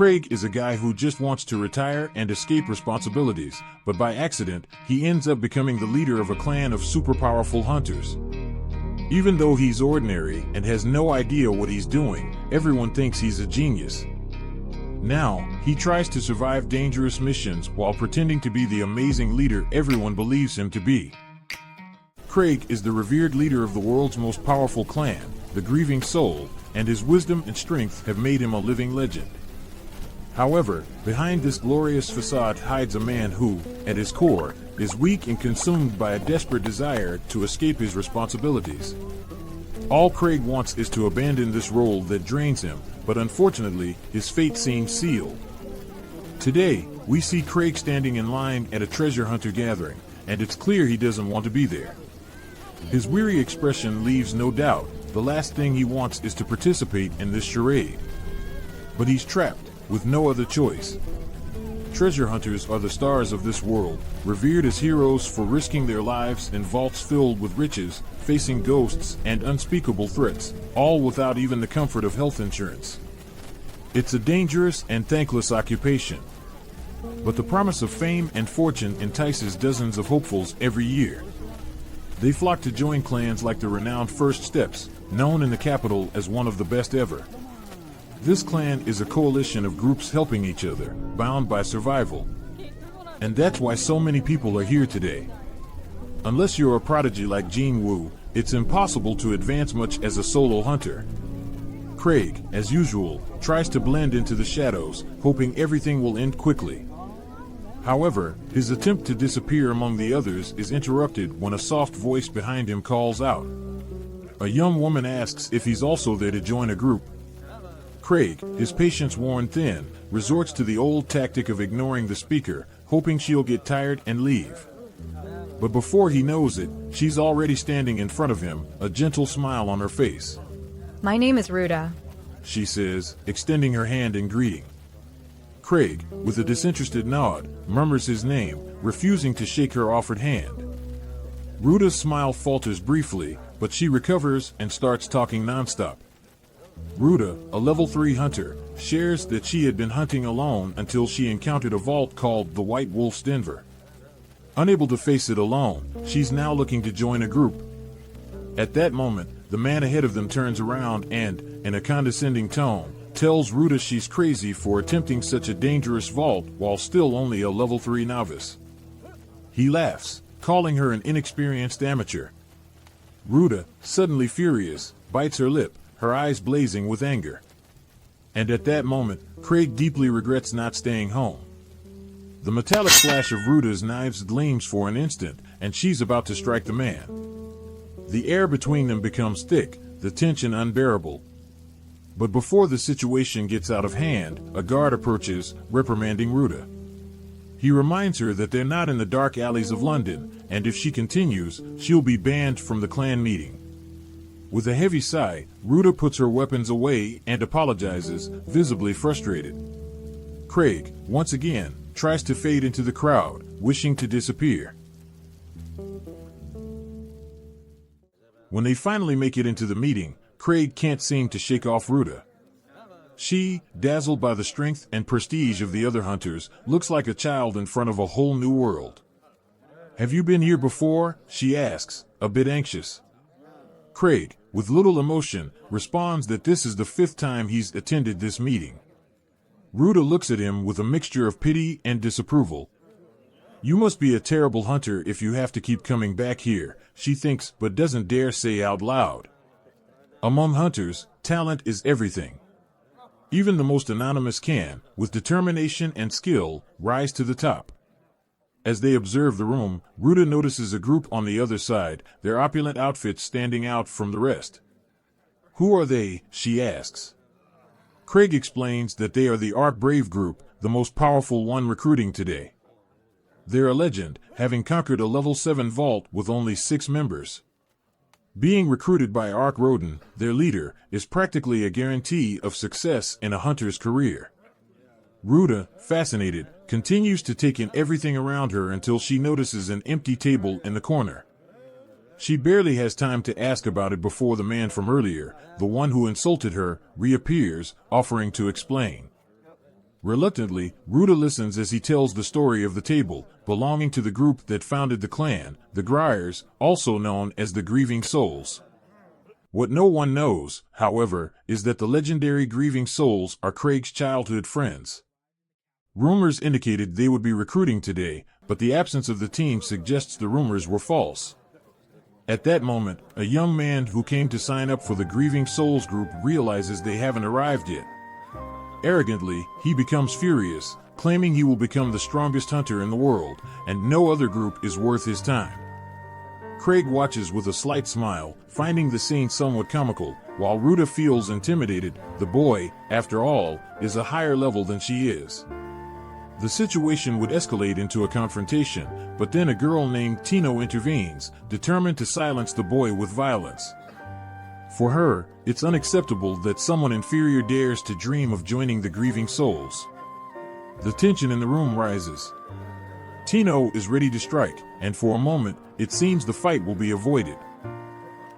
Craig is a guy who just wants to retire and escape responsibilities, but by accident, he ends up becoming the leader of a clan of super powerful hunters. Even though he's ordinary and has no idea what he's doing, everyone thinks he's a genius. Now, he tries to survive dangerous missions while pretending to be the amazing leader everyone believes him to be. Craig is the revered leader of the world's most powerful clan, the Grieving Soul, and his wisdom and strength have made him a living legend. However, behind this glorious facade hides a man who, at his core, is weak and consumed by a desperate desire to escape his responsibilities. All Craig wants is to abandon this role that drains him, but unfortunately, his fate seems sealed. Today, we see Craig standing in line at a treasure hunter gathering, and it's clear he doesn't want to be there. His weary expression leaves no doubt. The last thing he wants is to participate in this charade. But he's trapped, with no other choice. Treasure hunters are the stars of this world, revered as heroes for risking their lives in vaults filled with riches, facing ghosts and unspeakable threats, all without even the comfort of health insurance. It's a dangerous and thankless occupation. But the promise of fame and fortune entices dozens of hopefuls every year. They flock to join clans like the renowned First Steps, known in the capital as one of the best ever. This clan is a coalition of groups helping each other, bound by survival. And that's why so many people are here today. Unless you're a prodigy like Jin Woo, it's impossible to advance much as a solo hunter. Craig, as usual, tries to blend into the shadows, hoping everything will end quickly. However, his attempt to disappear among the others is interrupted when a soft voice behind him calls out. A young woman asks if he's also there to join a group. Craig, his patience worn thin, resorts to the old tactic of ignoring the speaker, hoping she'll get tired and leave. But before he knows it, she's already standing in front of him, a gentle smile on her face. My name is Ruda, She says, extending her hand in greeting. Craig, with a disinterested nod, murmurs his name, refusing to shake her offered hand. Ruda's smile falters briefly, but she recovers and starts talking nonstop. Ruda, a level 3 hunter, shares that she had been hunting alone until she encountered a vault called the White Wolf's Denver. Unable to face it alone, she's now looking to join a group. At that moment, the man ahead of them turns around and, in a condescending tone, tells Ruda she's crazy for attempting such a dangerous vault while still only a level 3 novice. He laughs, calling her an inexperienced amateur. Ruda, suddenly furious, bites her lip, her eyes blazing with anger. And at that moment, Craig deeply regrets not staying home. The metallic flash of Ruda's knives gleams for an instant, and she's about to strike the man. The air between them becomes thick, the tension unbearable. But before the situation gets out of hand, a guard approaches, reprimanding Ruda. He reminds her that they're not in the dark alleys of London, and if she continues, she'll be banned from the clan meeting. With a heavy sigh, Ruda puts her weapons away and apologizes, visibly frustrated. Craig, once again, tries to fade into the crowd, wishing to disappear. When they finally make it into the meeting, Craig can't seem to shake off Ruda. She, dazzled by the strength and prestige of the other hunters, looks like a child in front of a whole new world. Have you been here before? She asks, a bit anxious. Craig, with little emotion, responds that this is the 5th time he's attended this meeting. Ruda looks at him with a mixture of pity and disapproval. You must be a terrible hunter if you have to keep coming back here, she thinks, but doesn't dare say out loud. Among hunters, talent is everything. Even the most anonymous can, with determination and skill, rise to the top. As they observe the room, Ruda notices a group on the other side, their opulent outfits standing out from the rest. Who are they? She asks. Craig explains that they are the Ark Brave group, the most powerful one recruiting today. They're a legend, having conquered a level 7 vault with only 6 members. Being recruited by Ark Roden, their leader, is practically a guarantee of success in a hunter's career. Ruda, fascinated, continues to take in everything around her until she notices an empty table in the corner. She barely has time to ask about it before the man from earlier, the one who insulted her, reappears, offering to explain. Reluctantly, Ruta listens as he tells the story of the table, belonging to the group that founded the clan, the Griers, also known as the Grieving Souls. What no one knows, however, is that the legendary Grieving Souls are Craig's childhood friends. Rumors indicated they would be recruiting today, but the absence of the team suggests the rumors were false. At that moment, a young man who came to sign up for the Grieving Souls group realizes they haven't arrived yet. Arrogantly, he becomes furious, claiming he will become the strongest hunter in the world, and no other group is worth his time. Craig watches with a slight smile, finding the scene somewhat comical, while Ruta feels intimidated. The boy, after all, is a higher level than she is. The situation would escalate into a confrontation, but then a girl named Tino intervenes, determined to silence the boy with violence. For her, it's unacceptable that someone inferior dares to dream of joining the Grieving Souls. The tension in the room rises. Tino is ready to strike, and for a moment, it seems the fight will be avoided.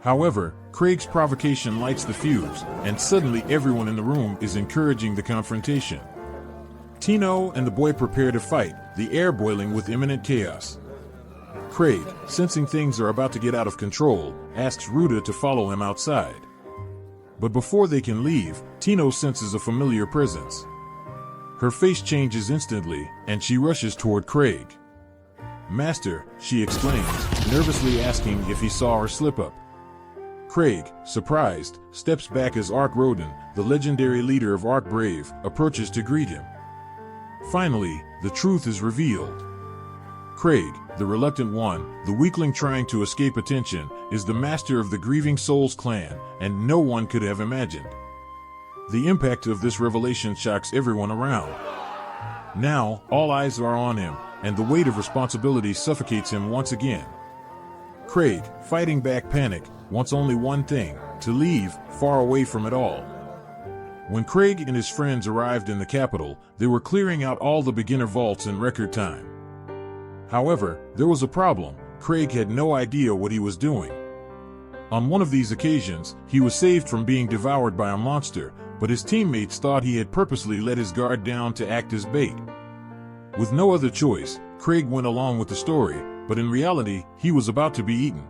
However, Craig's provocation lights the fuse, and suddenly everyone in the room is encouraging the confrontation. Tino and the boy prepare to fight, the air boiling with imminent chaos. Craig, sensing things are about to get out of control, asks Ruta to follow him outside. But before they can leave, Tino senses a familiar presence. Her face changes instantly, and she rushes toward Craig. "Master," she exclaims, nervously asking if he saw her slip up. Craig, surprised, steps back as Ark Roden, the legendary leader of Ark Brave, approaches to greet him. Finally, the truth is revealed. Craig, the reluctant one, the weakling trying to escape attention, is the master of the Grieving Souls clan, and no one could have imagined. The impact of this revelation shocks everyone around. Now, all eyes are on him, and the weight of responsibility suffocates him once again. Craig, fighting back panic, wants only one thing: to leave, far away from it all. When Craig and his friends arrived in the capital, they were clearing out all the beginner vaults in record time. However, there was a problem. Craig had no idea what he was doing. On one of these occasions, he was saved from being devoured by a monster, but his teammates thought he had purposely let his guard down to act as bait. With no other choice, Craig went along with the story, but in reality, he was about to be eaten.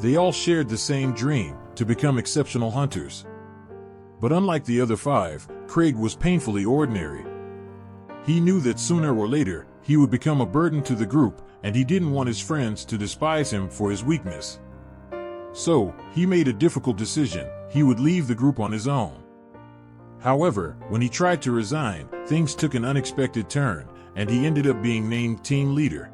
They all shared the same dream, to become exceptional hunters. But unlike the other five, Craig was painfully ordinary. He knew that sooner or later, he would become a burden to the group, and he didn't want his friends to despise him for his weakness. So, he made a difficult decision: he would leave the group on his own. However, when he tried to resign, things took an unexpected turn, and he ended up being named team leader.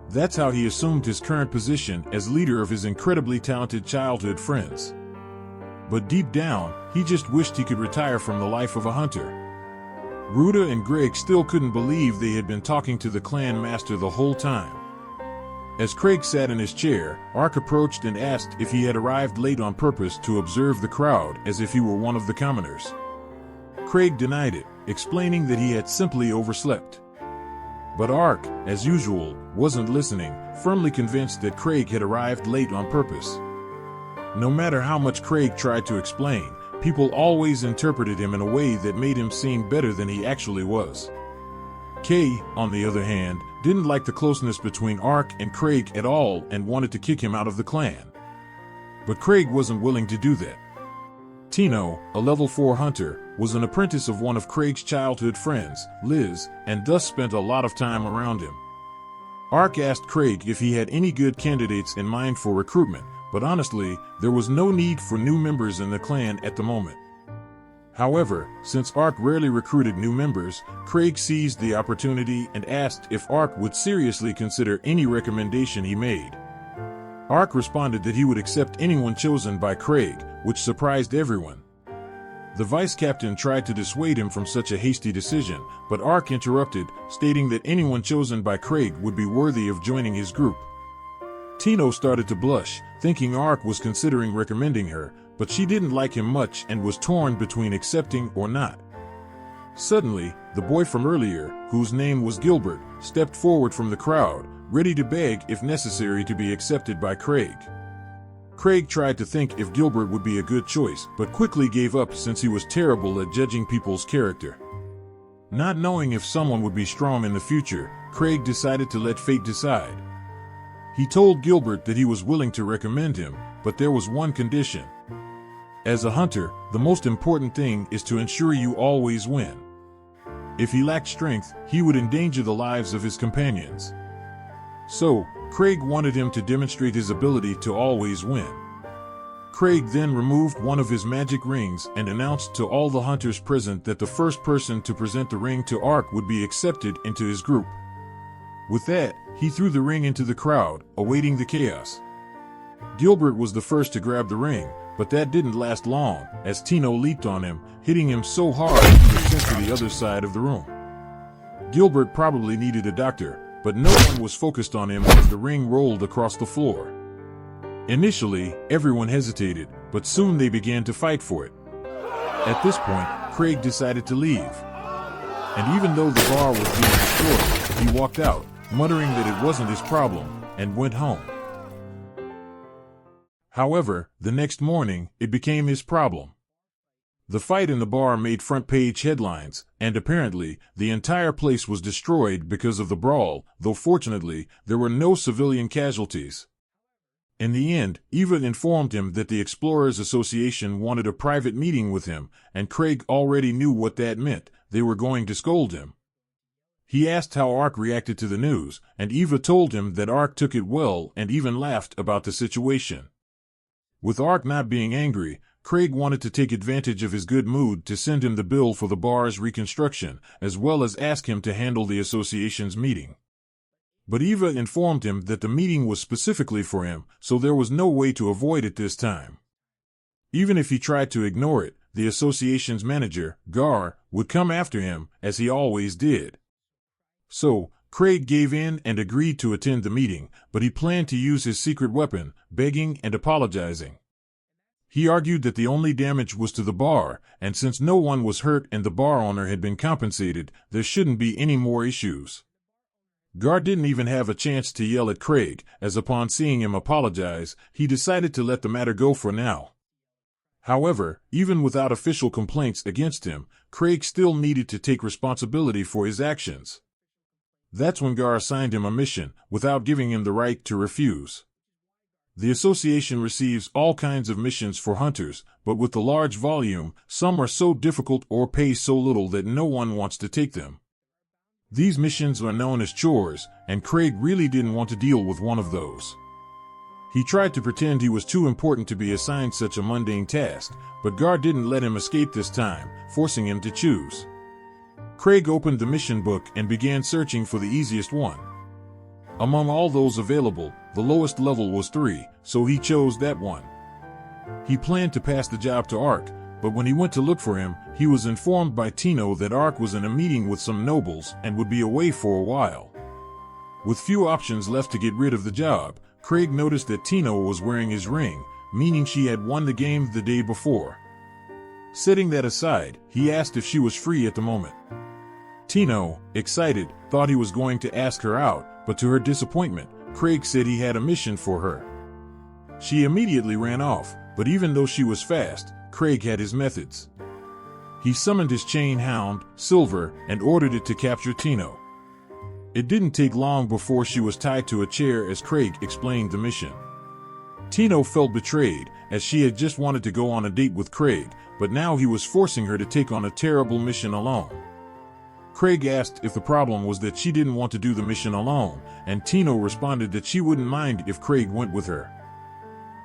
That's how he assumed his current position as leader of his incredibly talented childhood friends. But deep down, he just wished he could retire from the life of a hunter. Ruta and Greg still couldn't believe they had been talking to the clan master the whole time. As Craig sat in his chair, Ark approached and asked if he had arrived late on purpose to observe the crowd, as if he were one of the commoners. Craig denied it, explaining that he had simply overslept. But Ark, as usual, wasn't listening, firmly convinced that Craig had arrived late on purpose. No matter how much Craig tried to explain, people always interpreted him in a way that made him seem better than he actually was. Kay, on the other hand, didn't like the closeness between Ark and Craig at all and wanted to kick him out of the clan. But Craig wasn't willing to do that. Tino, a level 4 hunter, was an apprentice of one of Craig's childhood friends, Liz, and thus spent a lot of time around him. Ark asked Craig if he had any good candidates in mind for recruitment, but honestly, there was no need for new members in the clan at the moment. However, since Ark rarely recruited new members, Craig seized the opportunity and asked if Ark would seriously consider any recommendation he made. Ark responded that he would accept anyone chosen by Craig, which surprised everyone. The vice captain tried to dissuade him from such a hasty decision, but Ark interrupted, stating that anyone chosen by Craig would be worthy of joining his group. Tino started to blush, thinking Ark was considering recommending her, but she didn't like him much and was torn between accepting or not. Suddenly, the boy from earlier, whose name was Gilbert, stepped forward from the crowd, ready to beg if necessary to be accepted by Craig. Craig tried to think if Gilbert would be a good choice, but quickly gave up since he was terrible at judging people's character. Not knowing if someone would be strong in the future, Craig decided to let fate decide. He told Gilbert that he was willing to recommend him, but there was one condition. As a hunter, the most important thing is to ensure you always win. If he lacked strength, he would endanger the lives of his companions. So, Craig wanted him to demonstrate his ability to always win. Craig then removed one of his magic rings and announced to all the hunters present that the first person to present the ring to Ark would be accepted into his group. With that, he threw the ring into the crowd, awaiting the chaos. Gilbert was the first to grab the ring, but that didn't last long, as Tino leaped on him, hitting him so hard he was sent to the other side of the room. Gilbert probably needed a doctor, but no one was focused on him as the ring rolled across the floor. Initially, everyone hesitated, but soon they began to fight for it. At this point, Craig decided to leave. And even though the bar was being destroyed, he walked out, muttering that it wasn't his problem, and went home. However, the next morning, it became his problem. The fight in the bar made front-page headlines, and apparently, the entire place was destroyed because of the brawl, though fortunately, there were no civilian casualties. In the end, Eva informed him that the Explorers Association wanted a private meeting with him, and Craig already knew what that meant. They were going to scold him. He asked how Ark reacted to the news, and Eva told him that Ark took it well and even laughed about the situation. With Ark not being angry, Craig wanted to take advantage of his good mood to send him the bill for the bar's reconstruction, as well as ask him to handle the association's meeting. But Eva informed him that the meeting was specifically for him, so there was no way to avoid it this time. Even if he tried to ignore it, the association's manager, Gar, would come after him, as he always did. So, Craig gave in and agreed to attend the meeting, but he planned to use his secret weapon, begging and apologizing. He argued that the only damage was to the bar, and since no one was hurt and the bar owner had been compensated, there shouldn't be any more issues. Gar didn't even have a chance to yell at Craig, as upon seeing him apologize, he decided to let the matter go for now. However, even without official complaints against him, Craig still needed to take responsibility for his actions. That's when Gar assigned him a mission, without giving him the right to refuse. The association receives all kinds of missions for hunters, but with the large volume, some are so difficult or pay so little that no one wants to take them. These missions are known as chores, and Craig really didn't want to deal with one of those. He tried to pretend he was too important to be assigned such a mundane task, but Gar didn't let him escape this time, forcing him to choose. Craig opened the mission book and began searching for the easiest one. Among all those available, the lowest level was 3, so he chose that one. He planned to pass the job to Ark, but when he went to look for him, he was informed by Tino that Ark was in a meeting with some nobles and would be away for a while. With few options left to get rid of the job, Craig noticed that Tino was wearing his ring, meaning she had won the game the day before. Setting that aside, he asked if she was free at the moment. Tino, excited, thought he was going to ask her out, but to her disappointment, Craig said he had a mission for her. She immediately ran off, but even though she was fast, Craig had his methods. He summoned his chain hound, Silver, and ordered it to capture Tino. It didn't take long before she was tied to a chair as Craig explained the mission. Tino felt betrayed, as she had just wanted to go on a date with Craig, but now he was forcing her to take on a terrible mission alone. Craig asked if the problem was that she didn't want to do the mission alone, and Tino responded that she wouldn't mind if Craig went with her.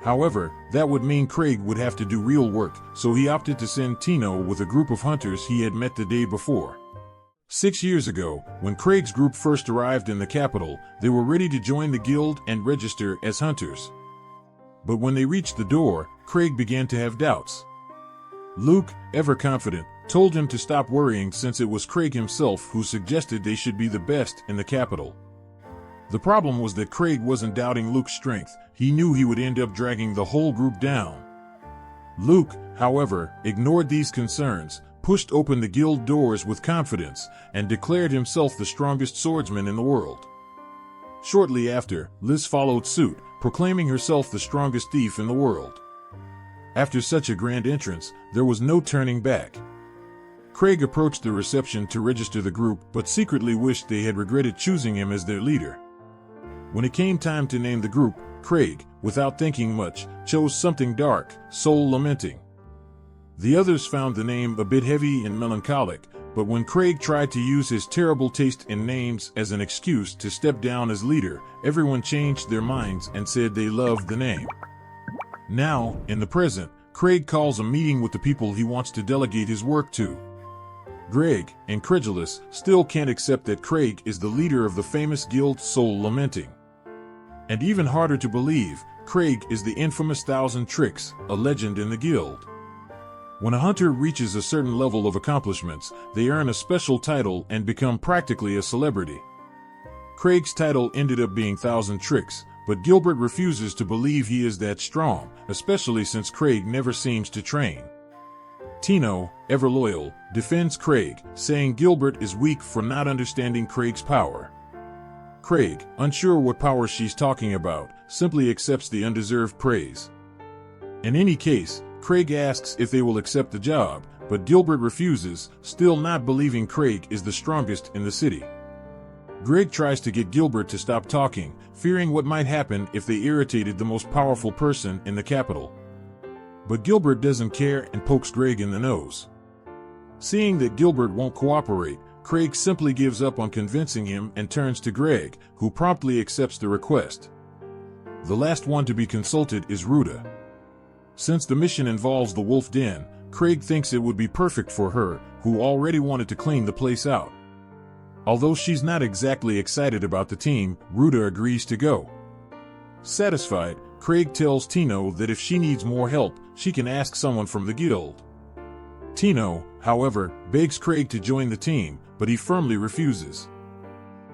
However, that would mean Craig would have to do real work, so he opted to send Tino with a group of hunters he had met the day before. 6 years ago, when Craig's group first arrived in the capital, they were ready to join the guild and register as hunters. But when they reached the door, Craig began to have doubts. Luke, ever confident, told him to stop worrying since it was Craig himself who suggested they should be the best in the capital. The problem was that Craig wasn't doubting Luke's strength, he knew he would end up dragging the whole group down. Luke, however, ignored these concerns, pushed open the guild doors with confidence, and declared himself the strongest swordsman in the world. Shortly after, Liz followed suit, proclaiming herself the strongest thief in the world. After such a grand entrance, there was no turning back. Craig approached the reception to register the group, but secretly wished they had regretted choosing him as their leader. When it came time to name the group, Craig, without thinking much, chose something dark, soul lamenting. The others found the name a bit heavy and melancholic, but when Craig tried to use his terrible taste in names as an excuse to step down as leader, everyone changed their minds and said they loved the name. Now, in the present, Craig calls a meeting with the people he wants to delegate his work to. Greg, incredulous, still can't accept that Craig is the leader of the famous guild Soul Lamenting. And even harder to believe, Craig is the infamous Thousand Tricks, a legend in the guild. When a hunter reaches a certain level of accomplishments, they earn a special title and become practically a celebrity. Craig's title ended up being Thousand Tricks, but Gilbert refuses to believe he is that strong, especially since Craig never seems to train. Tino, ever loyal, defends Craig, saying Gilbert is weak for not understanding Craig's power. Craig, unsure what power she's talking about, simply accepts the undeserved praise. In any case, Craig asks if they will accept the job, but Gilbert refuses, still not believing Craig is the strongest in the city. Greg tries to get Gilbert to stop talking, fearing what might happen if they irritated the most powerful person in the capital. But Gilbert doesn't care and pokes Greg in the nose. Seeing that Gilbert won't cooperate, Craig simply gives up on convincing him and turns to Greg, who promptly accepts the request. The last one to be consulted is Ruta. Since the mission involves the Wolf Den, Craig thinks it would be perfect for her, who already wanted to clean the place out. Although she's not exactly excited about the team, Ruta agrees to go. Satisfied, Craig tells Tino that if she needs more help, she can ask someone from the guild. Tino, however, begs Craig to join the team, but he firmly refuses.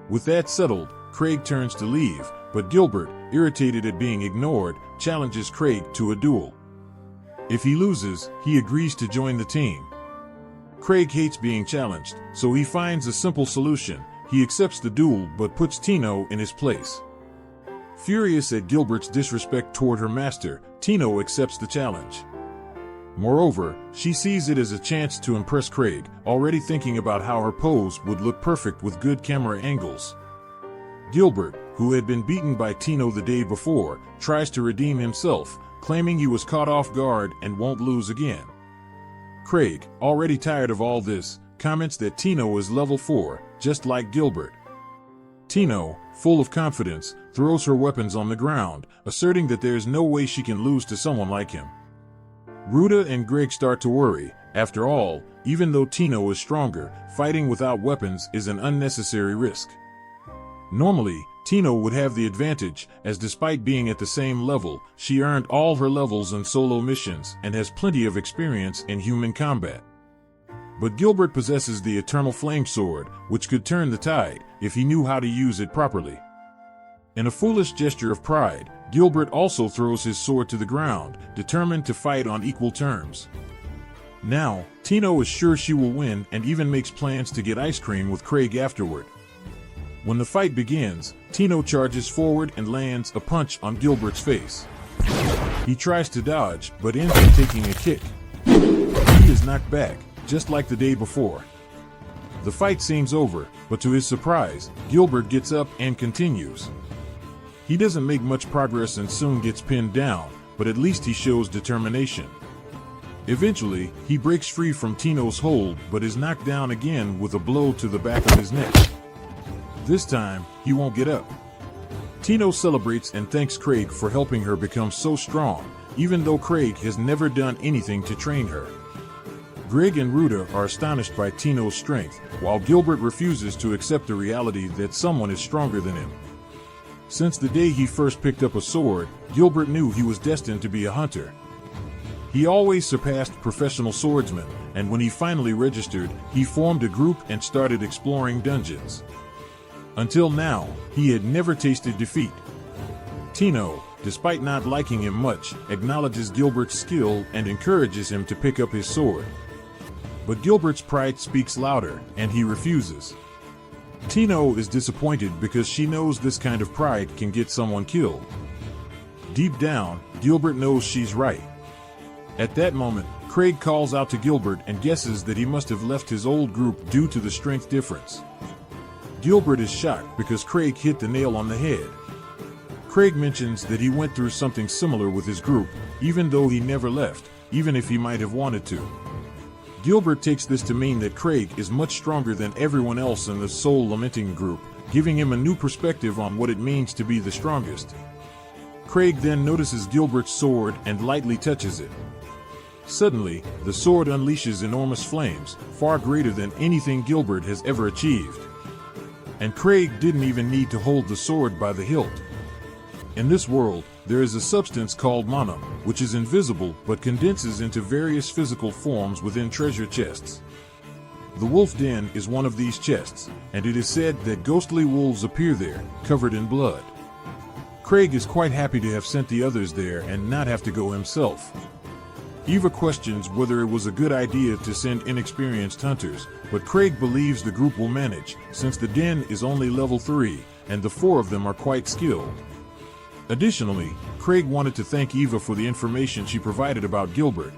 With that settled, Craig turns to leave, but Gilbert, irritated at being ignored, challenges Craig to a duel. If he loses, he agrees to join the team. Craig hates being challenged, so he finds a simple solution. He accepts the duel but puts Tino in his place. Furious at Gilbert's disrespect toward her master, Tino accepts the challenge. Moreover, she sees it as a chance to impress Craig, already thinking about how her pose would look perfect with good camera angles. Gilbert, who had been beaten by Tino the day before, tries to redeem himself, claiming he was caught off guard and won't lose again. Craig, already tired of all this, comments that Tino is level 4, just like Gilbert. Tino, full of confidence, throws her weapons on the ground, asserting that there's no way she can lose to someone like him. Ruta and Greg start to worry. After all, even though Tino is stronger, fighting without weapons is an unnecessary risk. Normally, Tino would have the advantage, as despite being at the same level, she earned all her levels in solo missions and has plenty of experience in human combat. But Gilbert possesses the Eternal Flame Sword, which could turn the tide, if he knew how to use it properly. In a foolish gesture of pride, Gilbert also throws his sword to the ground, determined to fight on equal terms. Now, Tino is sure she will win and even makes plans to get ice cream with Craig afterward. When the fight begins, Tino charges forward and lands a punch on Gilbert's face. He tries to dodge, but ends up taking a kick. He is knocked back, just like the day before. The fight seems over, but to his surprise, Gilbert gets up and continues. He doesn't make much progress and soon gets pinned down, but at least he shows determination. Eventually, he breaks free from Tino's hold but is knocked down again with a blow to the back of his neck. This time, he won't get up. Tino celebrates and thanks Craig for helping her become so strong, even though Craig has never done anything to train her. Greg and Ruta are astonished by Tino's strength, while Gilbert refuses to accept the reality that someone is stronger than him. Since the day he first picked up a sword, Gilbert knew he was destined to be a hunter. He always surpassed professional swordsmen, and when he finally registered, he formed a group and started exploring dungeons. Until now, he had never tasted defeat. Tino, despite not liking him much, acknowledges Gilbert's skill and encourages him to pick up his sword. But Gilbert's pride speaks louder, and he refuses. Tino is disappointed because she knows this kind of pride can get someone killed. Deep down, Gilbert knows she's right. At that moment, Craig calls out to Gilbert and guesses that he must have left his old group due to the strength difference. Gilbert is shocked because Craig hit the nail on the head. Craig mentions that he went through something similar with his group, even though he never left, even if he might have wanted to. Gilbert takes this to mean that Craig is much stronger than everyone else in the Soul Lamenting group, giving him a new perspective on what it means to be the strongest. Craig then notices Gilbert's sword and lightly touches it. Suddenly, the sword unleashes enormous flames, far greater than anything Gilbert has ever achieved. And Craig didn't even need to hold the sword by the hilt. In this world, there is a substance called mana, which is invisible but condenses into various physical forms within treasure chests. The wolf den is one of these chests, and it is said that ghostly wolves appear there, covered in blood. Craig is quite happy to have sent the others there and not have to go himself. Eva questions whether it was a good idea to send inexperienced hunters, but Craig believes the group will manage, since the den is only level 3, and the 4 of them are quite skilled. Additionally, Craig wanted to thank Eva for the information she provided about Gilbert.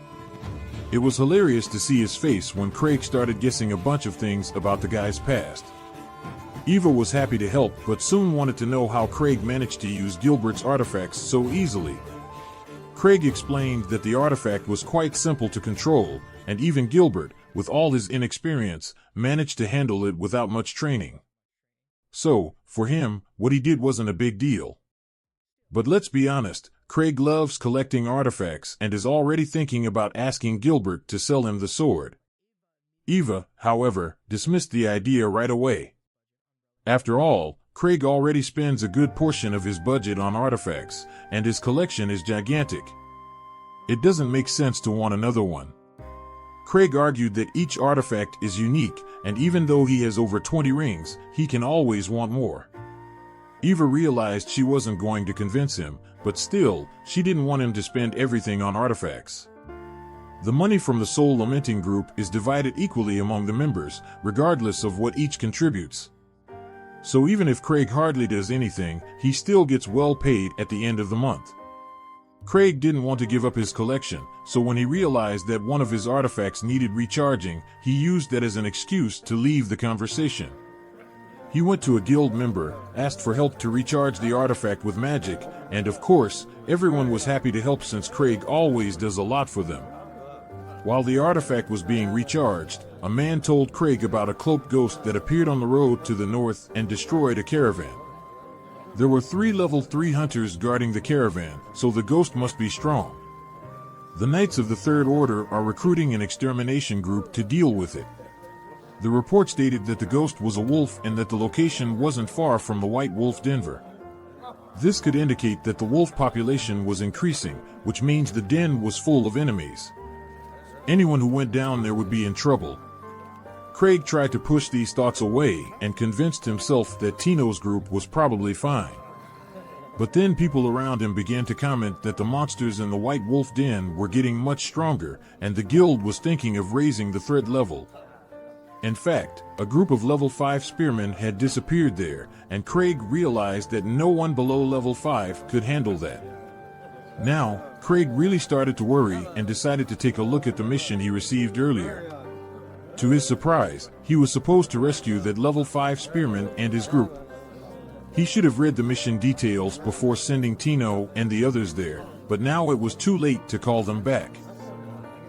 It was hilarious to see his face when Craig started guessing a bunch of things about the guy's past. Eva was happy to help, but soon wanted to know how Craig managed to use Gilbert's artifacts so easily. Craig explained that the artifact was quite simple to control, and even Gilbert, with all his inexperience, managed to handle it without much training. So, for him, what he did wasn't a big deal. But let's be honest, Craig loves collecting artifacts and is already thinking about asking Gilbert to sell him the sword. Eva, however, dismissed the idea right away. After all, Craig already spends a good portion of his budget on artifacts, and his collection is gigantic. It doesn't make sense to want another one. Craig argued that each artifact is unique, and even though he has over 20 rings, he can always want more. Eva realized she wasn't going to convince him, but still, she didn't want him to spend everything on artifacts. The money from the Soul Lamenting group is divided equally among the members, regardless of what each contributes. So even if Craig hardly does anything, he still gets well paid at the end of the month. Craig didn't want to give up his collection, so when he realized that one of his artifacts needed recharging, he used that as an excuse to leave the conversation. He went to a guild member, asked for help to recharge the artifact with magic, and of course, everyone was happy to help since Craig always does a lot for them. While the artifact was being recharged, a man told Craig about a cloaked ghost that appeared on the road to the north and destroyed a caravan. There were 3 level 3 hunters guarding the caravan, so the ghost must be strong. The Knights of the Third Order are recruiting an extermination group to deal with it. The report stated that the ghost was a wolf and that the location wasn't far from the White Wolf Denver. This could indicate that the wolf population was increasing, which means the den was full of enemies. Anyone who went down there would be in trouble. Craig tried to push these thoughts away and convinced himself that Tino's group was probably fine. But then people around him began to comment that the monsters in the White Wolf Den were getting much stronger, and the guild was thinking of raising the threat level. In fact, a group of level 5 spearmen had disappeared there, and Craig realized that no one below level 5 could handle that. Now, Craig really started to worry and decided to take a look at the mission he received earlier. To his surprise, he was supposed to rescue that level 5 spearman and his group. He should have read the mission details before sending Tino and the others there, but now it was too late to call them back.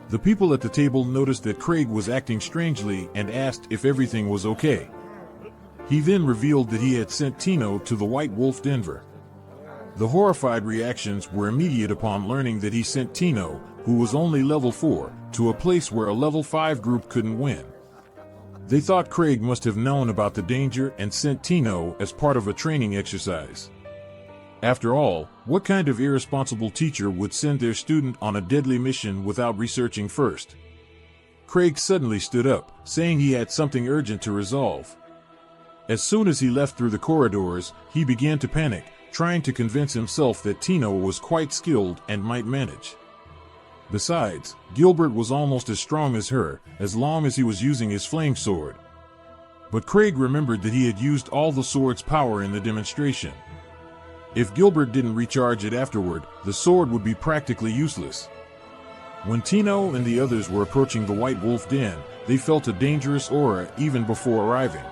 The people at the table noticed that Craig was acting strangely and asked if everything was okay. He then revealed that he had sent Tino to the White Wolf Denver. The horrified reactions were immediate upon learning that he sent Tino, who was only level 4, to a place where a level 5 group couldn't win. They thought Craig must have known about the danger and sent Tino as part of a training exercise. After all, what kind of irresponsible teacher would send their student on a deadly mission without researching first? Craig suddenly stood up, saying he had something urgent to resolve. As soon as he left through the corridors, he began to panic, trying to convince himself that Tino was quite skilled and might manage. Besides, Gilbert was almost as strong as her, as long as he was using his flame sword. But Craig remembered that he had used all the sword's power in the demonstration. If Gilbert didn't recharge it afterward, the sword would be practically useless. When Tino and the others were approaching the White Wolf Den, they felt a dangerous aura even before arriving.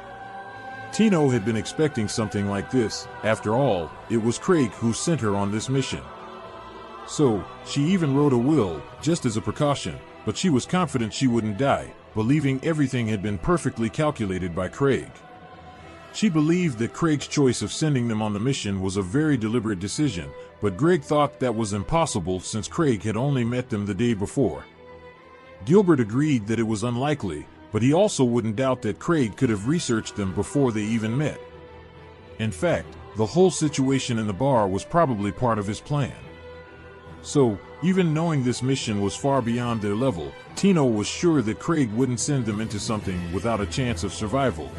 Tino had been expecting something like this. After all, it was Craig who sent her on this mission. So, she even wrote a will, just as a precaution, but she was confident she wouldn't die, believing everything had been perfectly calculated by Craig. She believed that Craig's choice of sending them on the mission was a very deliberate decision, but Greg thought that was impossible since Craig had only met them the day before. Gilbert agreed that it was unlikely, but he also wouldn't doubt that Craig could have researched them before they even met. In fact, the whole situation in the bar was probably part of his plan. So, even knowing this mission was far beyond their level, Tino was sure that Craig wouldn't send them into something without a chance of survival.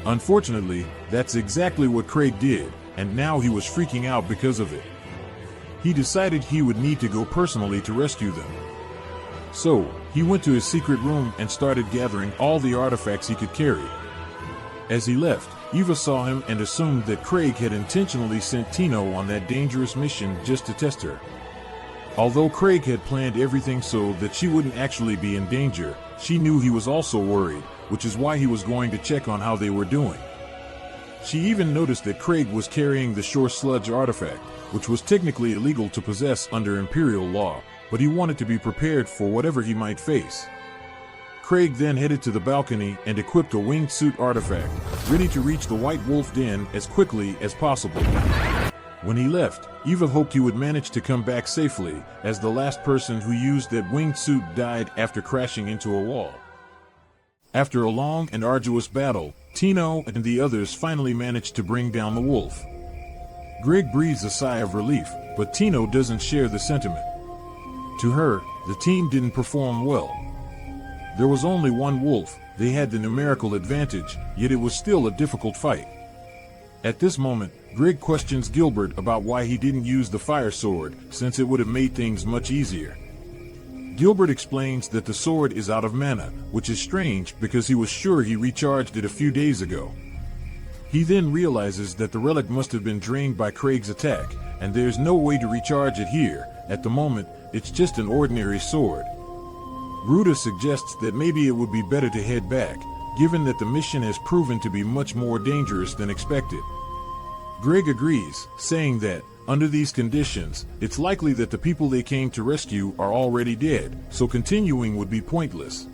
Unfortunately, that's exactly what Craig did, and now he was freaking out because of it. He decided he would need to go personally to rescue them. So, he went to his secret room and started gathering all the artifacts he could carry. As he left, Eva saw him and assumed that Craig had intentionally sent Tino on that dangerous mission just to test her. Although Craig had planned everything so that she wouldn't actually be in danger, she knew he was also worried, which is why he was going to check on how they were doing. She even noticed that Craig was carrying the Shore Sludge artifact, which was technically illegal to possess under Imperial law, but he wanted to be prepared for whatever he might face. Craig then headed to the balcony and equipped a winged suit artifact, ready to reach the White Wolf Den as quickly as possible. When he left, Eva hoped he would manage to come back safely, as the last person who used that winged suit died after crashing into a wall. After a long and arduous battle, Tino and the others finally managed to bring down the wolf. Greg breathes a sigh of relief, but Tino doesn't share the sentiment. To her, the team didn't perform well. There was only one wolf, they had the numerical advantage, yet it was still a difficult fight. At this moment, Greg questions Gilbert about why he didn't use the fire sword, since it would have made things much easier. Gilbert explains that the sword is out of mana, which is strange because he was sure he recharged it a few days ago. He then realizes that the relic must have been drained by Craig's attack, and there's no way to recharge it here. At the moment, it's just an ordinary sword. Ruda suggests that maybe it would be better to head back, given that the mission has proven to be much more dangerous than expected. Greg agrees, saying that, under these conditions, it's likely that the people they came to rescue are already dead, so continuing would be pointless.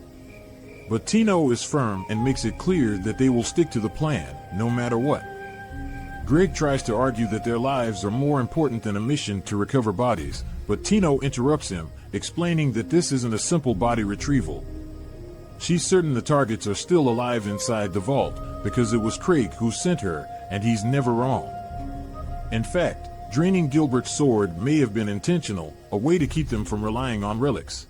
But Tino is firm and makes it clear that they will stick to the plan, no matter what. Greg tries to argue that their lives are more important than a mission to recover bodies, but Tino interrupts him, explaining that this isn't a simple body retrieval. She's certain the targets are still alive inside the vault, because it was Craig who sent her, and he's never wrong. In fact, draining Gilbert's sword may have been intentional, a way to keep them from relying on relics.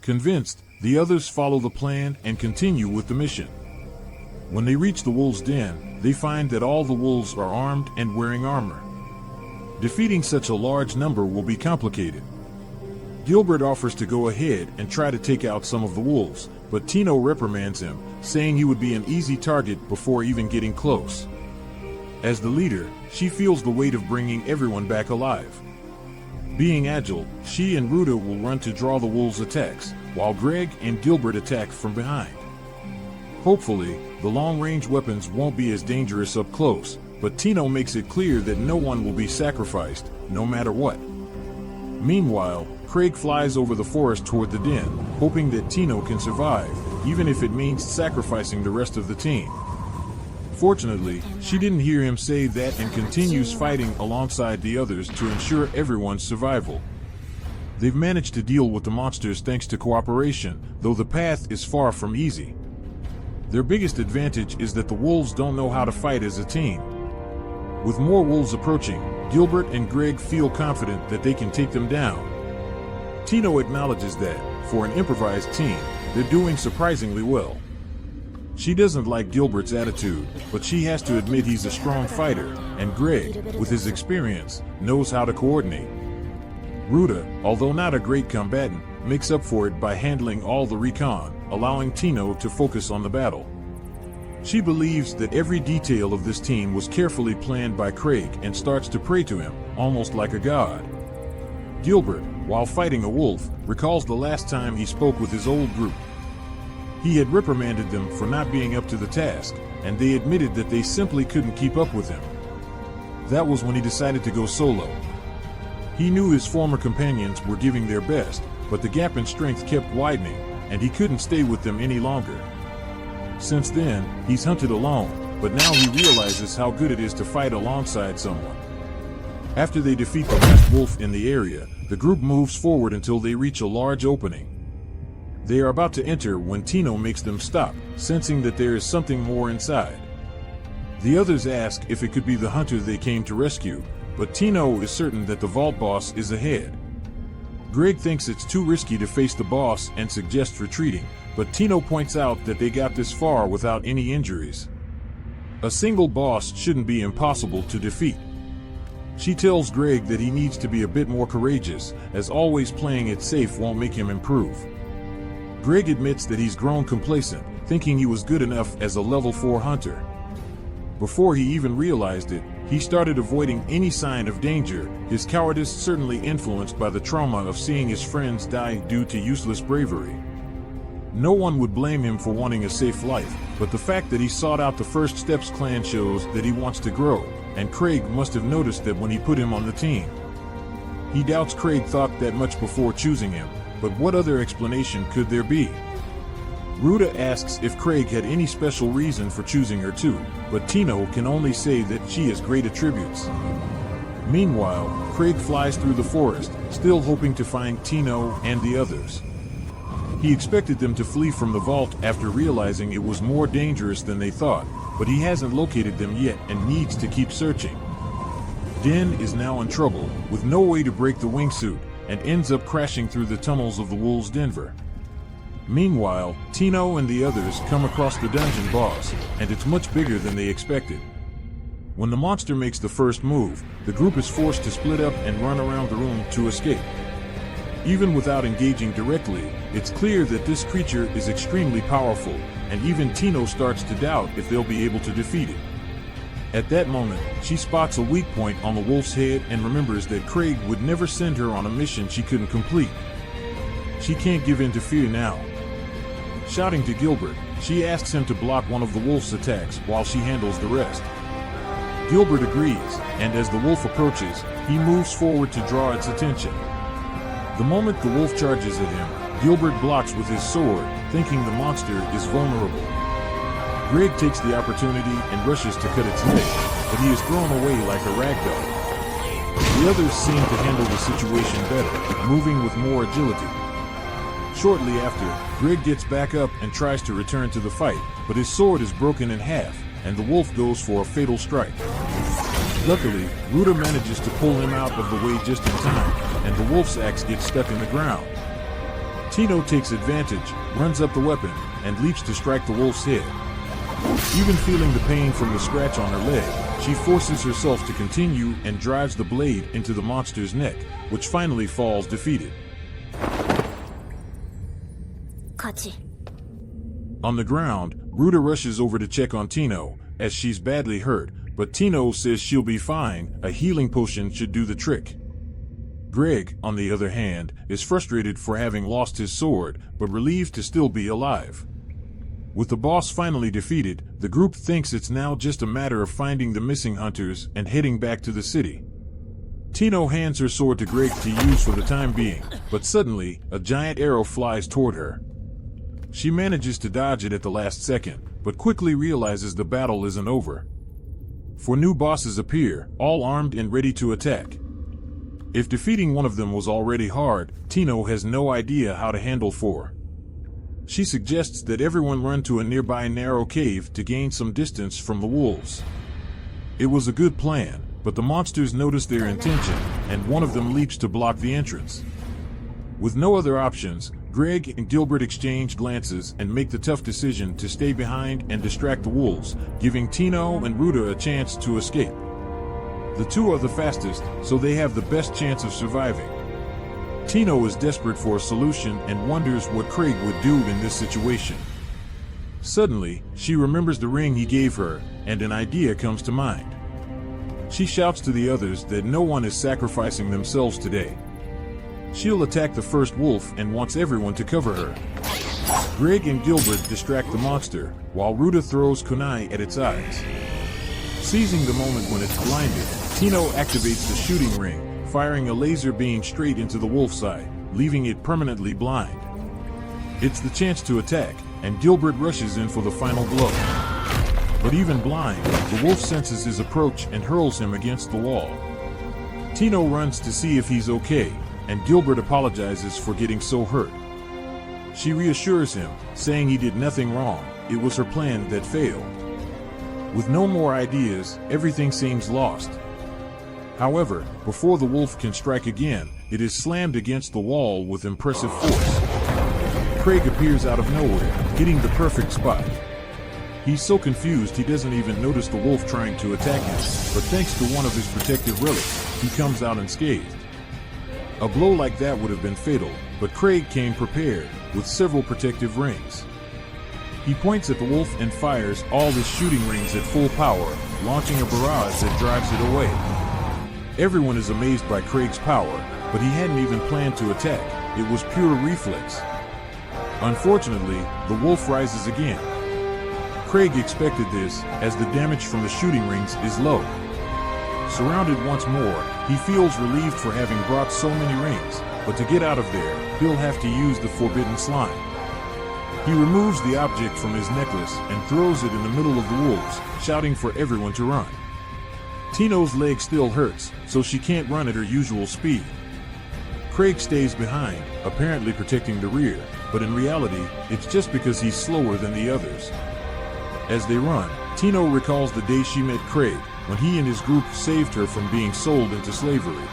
Convinced, the others follow the plan and continue with the mission. When they reach the wolves' den, they find that all the wolves are armed and wearing armor. Defeating such a large number will be complicated. Gilbert offers to go ahead and try to take out some of the wolves, but Tino reprimands him, saying he would be an easy target before even getting close. As the leader, she feels the weight of bringing everyone back alive. Being agile, she and Ruda will run to draw the wolves' attacks, while Greg and Gilbert attack from behind. Hopefully, the long-range weapons won't be as dangerous up close, but Tino makes it clear that no one will be sacrificed, no matter what. Meanwhile, Craig flies over the forest toward the den, hoping that Tino can survive, even if it means sacrificing the rest of the team. Fortunately, she didn't hear him say that and continues fighting alongside the others to ensure everyone's survival. They've managed to deal with the monsters thanks to cooperation, though the path is far from easy. Their biggest advantage is that the wolves don't know how to fight as a team. With more wolves approaching, Gilbert and Greg feel confident that they can take them down. Tino acknowledges that, for an improvised team, they're doing surprisingly well. She doesn't like Gilbert's attitude, but she has to admit he's a strong fighter, and Greg, with his experience, knows how to coordinate. Ruda, although not a great combatant, makes up for it by handling all the recon, allowing Tino to focus on the battle. She believes that every detail of this team was carefully planned by Craig and starts to pray to him, almost like a god. Gilbert, while fighting a wolf, recalls the last time he spoke with his old group. He had reprimanded them for not being up to the task, and they admitted that they simply couldn't keep up with him. That was when he decided to go solo. He knew his former companions were giving their best, but the gap in strength kept widening, and he couldn't stay with them any longer. Since then, he's hunted alone, but now he realizes how good it is to fight alongside someone. After they defeat the last wolf in the area, the group moves forward until they reach a large opening. They are about to enter when Tino makes them stop, sensing that there is something more inside. The others ask if it could be the hunter they came to rescue, but Tino is certain that the vault boss is ahead. Greg thinks it's too risky to face the boss and suggests retreating, but Tino points out that they got this far without any injuries. A single boss shouldn't be impossible to defeat. She tells Greg that he needs to be a bit more courageous, as always playing it safe won't make him improve. Greg admits that he's grown complacent, thinking he was good enough as a level 4 hunter. Before he even realized it, he started avoiding any sign of danger, his cowardice certainly influenced by the trauma of seeing his friends die due to useless bravery. No one would blame him for wanting a safe life, but the fact that he sought out the First Steps clan shows that he wants to grow, and Craig must have noticed that when he put him on the team. He doubts Craig thought that much before choosing him, but what other explanation could there be? Ruta asks if Craig had any special reason for choosing her too, but Tino can only say that she has great attributes. Meanwhile, Craig flies through the forest, still hoping to find Tino and the others. He expected them to flee from the vault after realizing it was more dangerous than they thought, but he hasn't located them yet and needs to keep searching. Den is now in trouble, with no way to break the wingsuit, and ends up crashing through the tunnels of the Wolves' Denver. Meanwhile, Tino and the others come across the dungeon boss, and it's much bigger than they expected. When the monster makes the first move, the group is forced to split up and run around the room to escape. Even without engaging directly, it's clear that this creature is extremely powerful, and even Tino starts to doubt if they'll be able to defeat it. At that moment, she spots a weak point on the wolf's head and remembers that Craig would never send her on a mission she couldn't complete. She can't give in to fear now. Shouting to Gilbert, she asks him to block one of the wolf's attacks while she handles the rest. Gilbert agrees, and as the wolf approaches, he moves forward to draw its attention. The moment the wolf charges at him, Gilbert blocks with his sword, thinking the monster is vulnerable. Greg takes the opportunity and rushes to cut its leg, but he is thrown away like a ragdoll. The others seem to handle the situation better, moving with more agility. Shortly after, Greg gets back up and tries to return to the fight, but his sword is broken in half, and the wolf goes for a fatal strike. Luckily, Ruta manages to pull him out of the way just in time, and the wolf's axe gets stuck in the ground. Tino takes advantage, runs up the weapon, and leaps to strike the wolf's head. Even feeling the pain from the scratch on her leg, she forces herself to continue and drives the blade into the monster's neck, which finally falls defeated. On the ground, Ruta rushes over to check on Tino, as she's badly hurt, but Tino says she'll be fine, a healing potion should do the trick. Greg, on the other hand, is frustrated for having lost his sword, but relieved to still be alive. With the boss finally defeated, the group thinks it's now just a matter of finding the missing hunters and heading back to the city. Tino hands her sword to Greg to use for the time being, but suddenly, a giant arrow flies toward her. She manages to dodge it at the last second, but quickly realizes the battle isn't over. For new bosses appear, all armed and ready to attack. If defeating one of them was already hard, Tino has no idea how to handle 4. She suggests that everyone run to a nearby narrow cave to gain some distance from the wolves. It was a good plan, but the monsters notice their intention, and one of them leaps to block the entrance. With no other options, Greg and Gilbert exchange glances and make the tough decision to stay behind and distract the wolves, giving Tino and Ruta a chance to escape. The two are the fastest, so they have the best chance of surviving. Tino is desperate for a solution and wonders what Craig would do in this situation. Suddenly, she remembers the ring he gave her, and an idea comes to mind. She shouts to the others that no one is sacrificing themselves today. She'll attack the first wolf and wants everyone to cover her. Greg and Gilbert distract the monster, while Ruta throws kunai at its eyes. Seizing the moment when it's blinded, Tino activates the shooting ring, firing a laser beam straight into the wolf's eye, leaving it permanently blind. It's the chance to attack, and Gilbert rushes in for the final blow. But even blind, the wolf senses his approach and hurls him against the wall. Tino runs to see if he's okay, and Gilbert apologizes for getting so hurt. She reassures him, saying he did nothing wrong, it was her plan that failed. With no more ideas, everything seems lost. However, before the wolf can strike again, it is slammed against the wall with impressive force. Craig appears out of nowhere, hitting the perfect spot. He's so confused he doesn't even notice the wolf trying to attack him, but thanks to one of his protective relics, he comes out unscathed. A blow like that would have been fatal, but Craig came prepared, with several protective rings. He points at the wolf and fires all his shooting rings at full power, launching a barrage that drives it away. Everyone is amazed by Craig's power, but he hadn't even planned to attack, it was pure reflex. Unfortunately, the wolf rises again. Craig expected this, as the damage from the shooting rings is low. Surrounded once more, he feels relieved for having brought so many rings, but to get out of there, he'll have to use the forbidden slime. He removes the object from his necklace and throws it in the middle of the wolves, shouting for everyone to run. Tino's leg still hurts, so she can't run at her usual speed. Craig stays behind, apparently protecting the rear, but in reality, it's just because he's slower than the others. As they run, Tino recalls the day she met Craig, when he and his group saved her from being sold into slavery.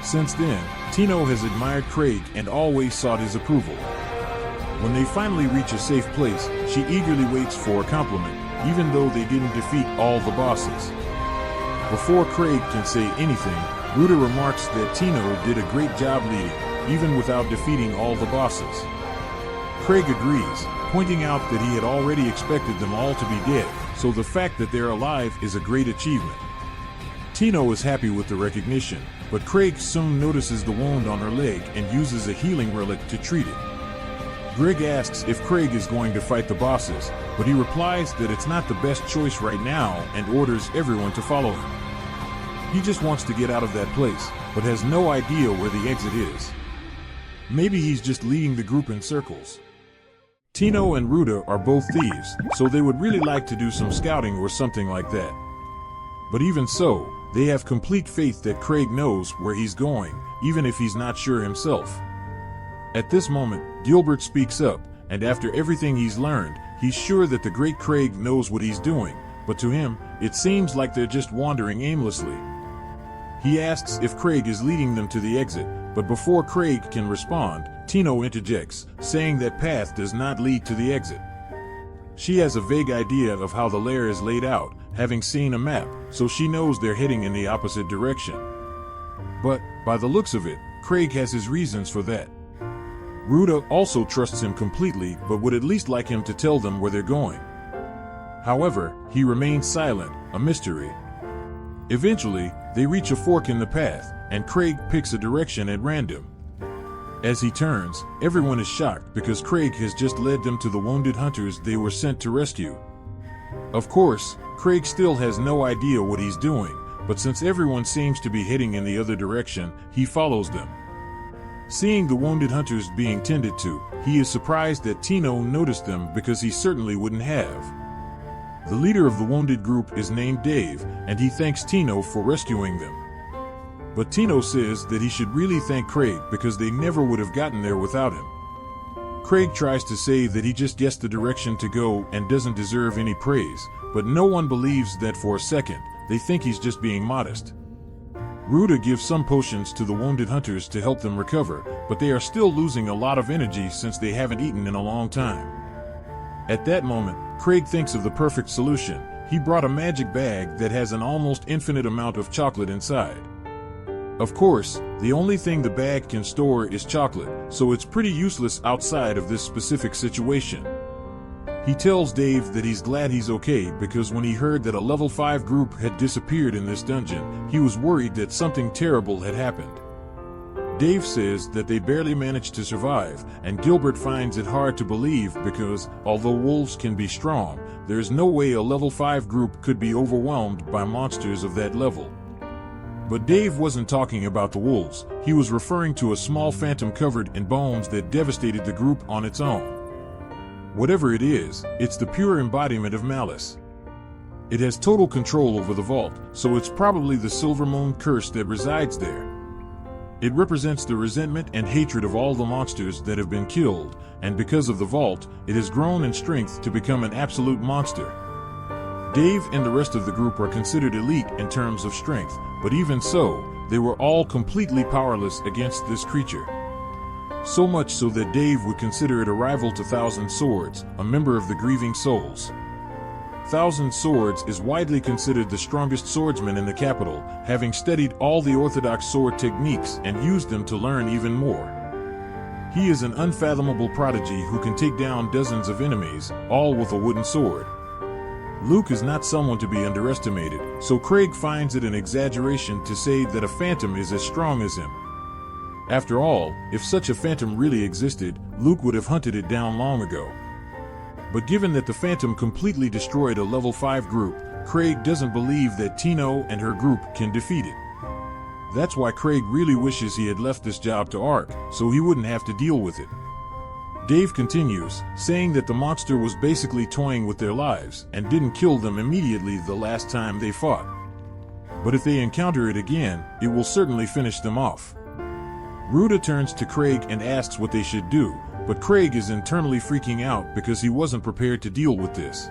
Since then, Tino has admired Craig and always sought his approval. When they finally reach a safe place, she eagerly waits for a compliment, even though they didn't defeat all the bosses. Before Craig can say anything, Ruta remarks that Tino did a great job leading, even without defeating all the bosses. Craig agrees, pointing out that he had already expected them all to be dead, so the fact that they're alive is a great achievement. Tino is happy with the recognition, but Craig soon notices the wound on her leg and uses a healing relic to treat it. Greg asks if Craig is going to fight the bosses, but he replies that it's not the best choice right now and orders everyone to follow him. He just wants to get out of that place, but has no idea where the exit is. Maybe he's just leading the group in circles. Tino and Ruta are both thieves, so they would really like to do some scouting or something like that. But even so, they have complete faith that Craig knows where he's going, even if he's not sure himself. At this moment, Gilbert speaks up, and after everything he's learned, he's sure that the great Craig knows what he's doing, but to him, it seems like they're just wandering aimlessly. He asks if Craig is leading them to the exit, but before Craig can respond, Tino interjects, saying that path does not lead to the exit. She has a vague idea of how the lair is laid out, having seen a map, so she knows they're heading in the opposite direction. But, by the looks of it, Craig has his reasons for that. Ruta also trusts him completely, but would at least like him to tell them where they're going. However, he remains silent, a mystery. Eventually, they reach a fork in the path, and Craig picks a direction at random. As he turns, everyone is shocked because Craig has just led them to the wounded hunters they were sent to rescue. Of course, Craig still has no idea what he's doing, but since everyone seems to be heading in the other direction, he follows them. Seeing the wounded hunters being tended to, he is surprised that Tino noticed them because he certainly wouldn't have. The leader of the wounded group is named Dave, and he thanks Tino for rescuing them. But Tino says that he should really thank Craig because they never would have gotten there without him. Craig tries to say that he just guessed the direction to go and doesn't deserve any praise, but no one believes that for a second. They think he's just being modest. Ruta gives some potions to the wounded hunters to help them recover, but they are still losing a lot of energy since they haven't eaten in a long time. At that moment, Craig thinks of the perfect solution. He brought a magic bag that has an almost infinite amount of chocolate inside. Of course, the only thing the bag can store is chocolate, so it's pretty useless outside of this specific situation. He tells Dave that he's glad he's okay because when he heard that a level 5 group had disappeared in this dungeon, he was worried that something terrible had happened. Dave says that they barely managed to survive, and Gilbert finds it hard to believe because, although wolves can be strong, there is no way a level 5 group could be overwhelmed by monsters of that level. But Dave wasn't talking about the wolves, he was referring to a small phantom covered in bones that devastated the group on its own. Whatever it is, it's the pure embodiment of malice. It has total control over the vault, so it's probably the Silver Moon curse that resides there. It represents the resentment and hatred of all the monsters that have been killed, and because of the vault, it has grown in strength to become an absolute monster. Dave and the rest of the group are considered elite in terms of strength, but even so, they were all completely powerless against this creature. So much so that Dave would consider it a rival to Thousand Swords, a member of the Grieving Souls. Thousand Swords is widely considered the strongest swordsman in the capital, having studied all the orthodox sword techniques and used them to learn even more. He is an unfathomable prodigy who can take down dozens of enemies, all with a wooden sword. Luke is not someone to be underestimated, so Craig finds it an exaggeration to say that a phantom is as strong as him. After all, if such a phantom really existed, Luke would have hunted it down long ago. But given that the phantom completely destroyed a level 5 group, Craig doesn't believe that Tino and her group can defeat it. That's why Craig really wishes he had left this job to Ark, so he wouldn't have to deal with it. Dave continues, saying that the monster was basically toying with their lives and didn't kill them immediately the last time they fought. But if they encounter it again, it will certainly finish them off. Ruda turns to Craig and asks what they should do, but Craig is internally freaking out because he wasn't prepared to deal with this.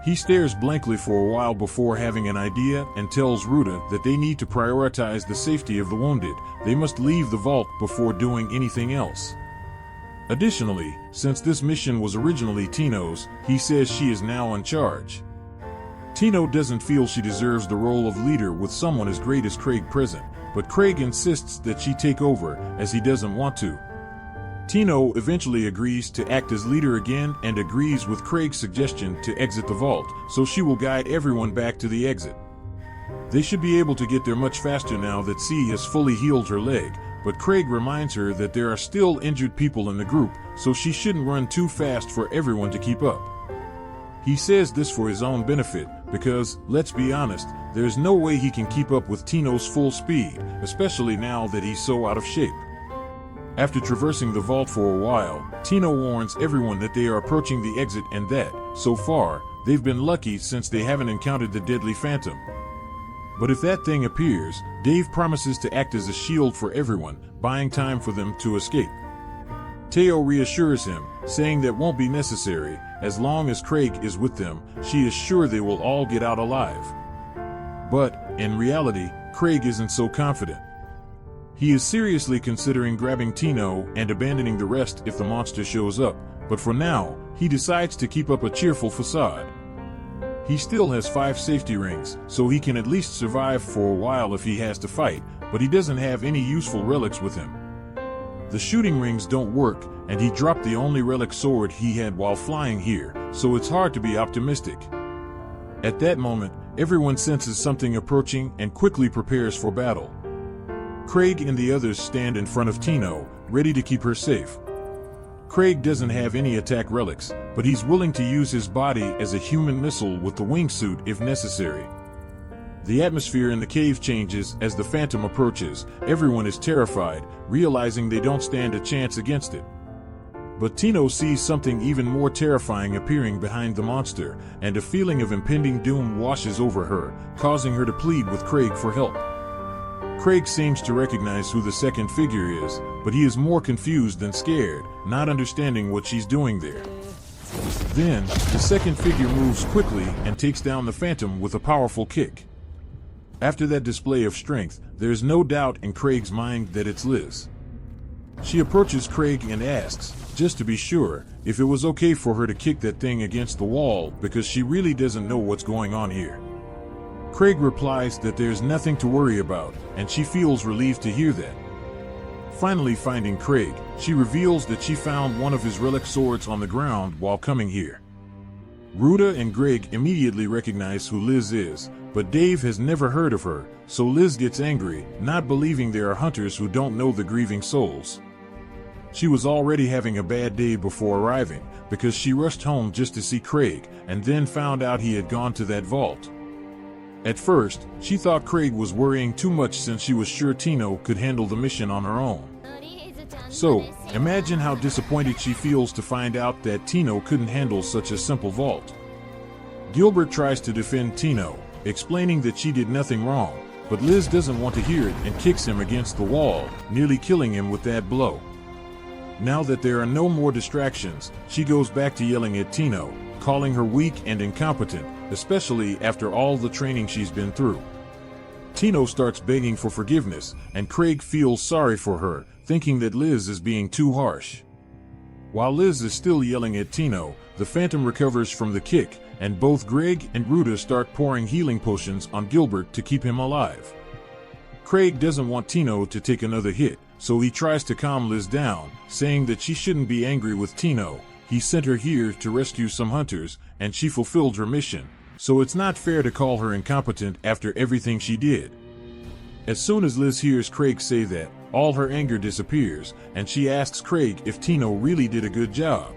He stares blankly for a while before having an idea and tells Ruda that they need to prioritize the safety of the wounded. They must leave the vault before doing anything else. Additionally, since this mission was originally Tino's, he says she is now in charge. Tino doesn't feel she deserves the role of leader with someone as great as Craig present, but Craig insists that she take over, as he doesn't want to. Tino eventually agrees to act as leader again and agrees with Craig's suggestion to exit the vault, so she will guide everyone back to the exit. They should be able to get there much faster now that C has fully healed her leg, but Craig reminds her that there are still injured people in the group, so she shouldn't run too fast for everyone to keep up. He says this for his own benefit, because, let's be honest, there's no way he can keep up with Tino's full speed, especially now that he's so out of shape. After traversing the vault for a while, Tino warns everyone that they are approaching the exit and that, so far, they've been lucky since they haven't encountered the deadly phantom. But if that thing appears, Dave promises to act as a shield for everyone, buying time for them to escape. Teo reassures him, saying that won't be necessary, as long as Craig is with them, she is sure they will all get out alive. But, in reality, Craig isn't so confident. He is seriously considering grabbing Tino and abandoning the rest if the monster shows up, but for now, he decides to keep up a cheerful facade. He still has 5 safety rings, so he can at least survive for a while if he has to fight, but he doesn't have any useful relics with him. The shooting rings don't work, and he dropped the only relic sword he had while flying here, so it's hard to be optimistic. At that moment, everyone senses something approaching and quickly prepares for battle. Craig and the others stand in front of Tino, ready to keep her safe. Craig doesn't have any attack relics, but he's willing to use his body as a human missile with the wingsuit if necessary. The atmosphere in the cave changes as the phantom approaches. Everyone is terrified, realizing they don't stand a chance against it. But Tino sees something even more terrifying appearing behind the monster, and a feeling of impending doom washes over her, causing her to plead with Craig for help. Craig seems to recognize who the second figure is, but he is more confused than scared, not understanding what she's doing there. Then, the second figure moves quickly and takes down the phantom with a powerful kick. After that display of strength, there is no doubt in Craig's mind that it's Liz. She approaches Craig and asks, just to be sure, if it was okay for her to kick that thing against the wall because she really doesn't know what's going on here. Craig replies that there's nothing to worry about, and she feels relieved to hear that. Finally finding Craig, she reveals that she found one of his relic swords on the ground while coming here. Ruda and Greg immediately recognize who Liz is, but Dave has never heard of her, so Liz gets angry, not believing there are hunters who don't know the grieving souls. She was already having a bad day before arriving, because she rushed home just to see Craig, and then found out he had gone to that vault. At first, she thought Craig was worrying too much since she was sure Tino could handle the mission on her own. So, imagine how disappointed she feels to find out that Tino couldn't handle such a simple vault. Gilbert tries to defend Tino, explaining that she did nothing wrong, but Liz doesn't want to hear it and kicks him against the wall, nearly killing him with that blow. Now that there are no more distractions, she goes back to yelling at Tino, calling her weak and incompetent, especially after all the training she's been through. Tino starts begging for forgiveness, and Craig feels sorry for her, thinking that Liz is being too harsh. While Liz is still yelling at Tino, the Phantom recovers from the kick, and both Greg and Ruda start pouring healing potions on Gilbert to keep him alive. Craig doesn't want Tino to take another hit, so he tries to calm Liz down, saying that she shouldn't be angry with Tino. He sent her here to rescue some hunters, and she fulfilled her mission, so it's not fair to call her incompetent after everything she did. As soon as Liz hears Craig say that, all her anger disappears, and she asks Craig if Tino really did a good job.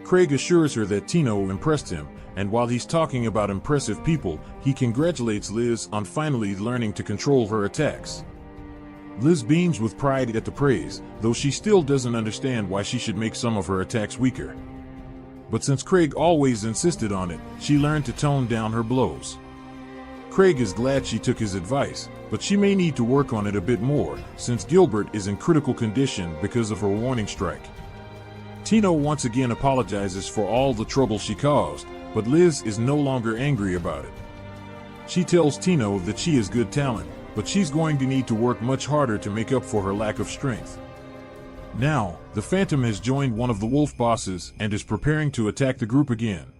Craig assures her that Tino impressed him, and while he's talking about impressive people, he congratulates Liz on finally learning to control her attacks. Liz beams with pride at the praise, though she still doesn't understand why she should make some of her attacks weaker. But since Craig always insisted on it, she learned to tone down her blows. Craig is glad she took his advice, but she may need to work on it a bit more, since Gilbert is in critical condition because of her warning strike. Tino once again apologizes for all the trouble she caused, but Liz is no longer angry about it. She tells Tino that she has good talent, but she's going to need to work much harder to make up for her lack of strength. Now, the Phantom has joined one of the wolf bosses and is preparing to attack the group again.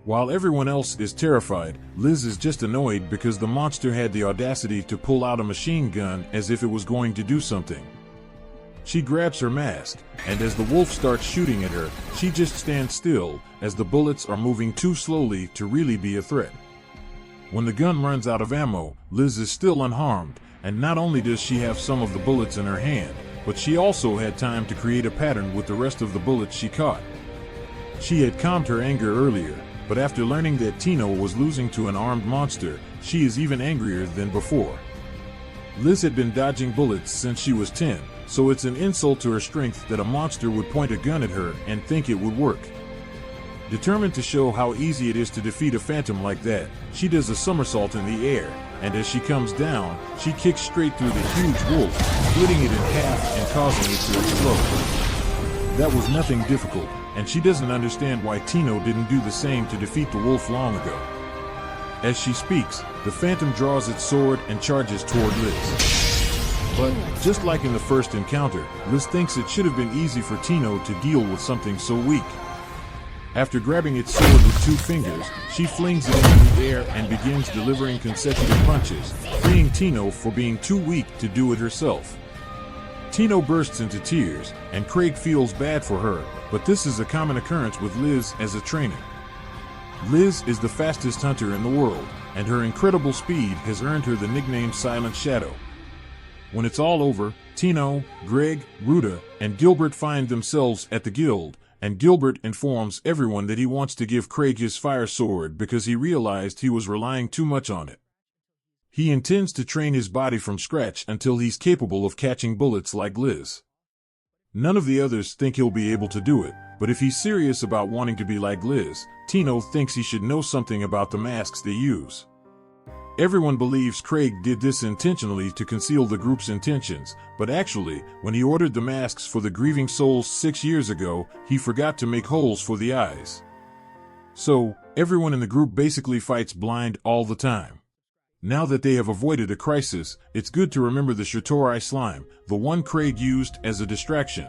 While everyone else is terrified, Liz is just annoyed because the monster had the audacity to pull out a machine gun as if it was going to do something. She grabs her mask, and as the wolf starts shooting at her, she just stands still, as the bullets are moving too slowly to really be a threat. When the gun runs out of ammo, Liz is still unharmed, and not only does she have some of the bullets in her hand, but she also had time to create a pattern with the rest of the bullets she caught. She had calmed her anger earlier, but after learning that Tino was losing to an armed monster, she is even angrier than before. Liz had been dodging bullets since she was 10, so it's an insult to her strength that a monster would point a gun at her and think it would work. Determined to show how easy it is to defeat a phantom like that, she does a somersault in the air, and as she comes down, she kicks straight through the huge wolf, splitting it in half and causing it to explode. That was nothing difficult, and she doesn't understand why Tino didn't do the same to defeat the wolf long ago. As she speaks, the Phantom draws its sword and charges toward Liz. But, just like in the first encounter, Liz thinks it should have been easy for Tino to deal with something so weak. After grabbing its sword with 2 fingers, she flings it into the air and begins delivering consecutive punches, freeing Tino for being too weak to do it herself. Tino bursts into tears, and Craig feels bad for her, but this is a common occurrence with Liz as a trainer. Liz is the fastest hunter in the world, and her incredible speed has earned her the nickname Silent Shadow. When it's all over, Tino, Greg, Ruda, and Gilbert find themselves at the guild, and Gilbert informs everyone that he wants to give Craig his fire sword because he realized he was relying too much on it. He intends to train his body from scratch until he's capable of catching bullets like Liz. None of the others think he'll be able to do it, but if he's serious about wanting to be like Liz, Tino thinks he should know something about the masks they use. Everyone believes Craig did this intentionally to conceal the group's intentions, but actually, when he ordered the masks for the grieving souls 6 years ago, he forgot to make holes for the eyes. So, everyone in the group basically fights blind all the time. Now that they have avoided a crisis, it's good to remember the Shatorai slime, the one Craig used as a distraction.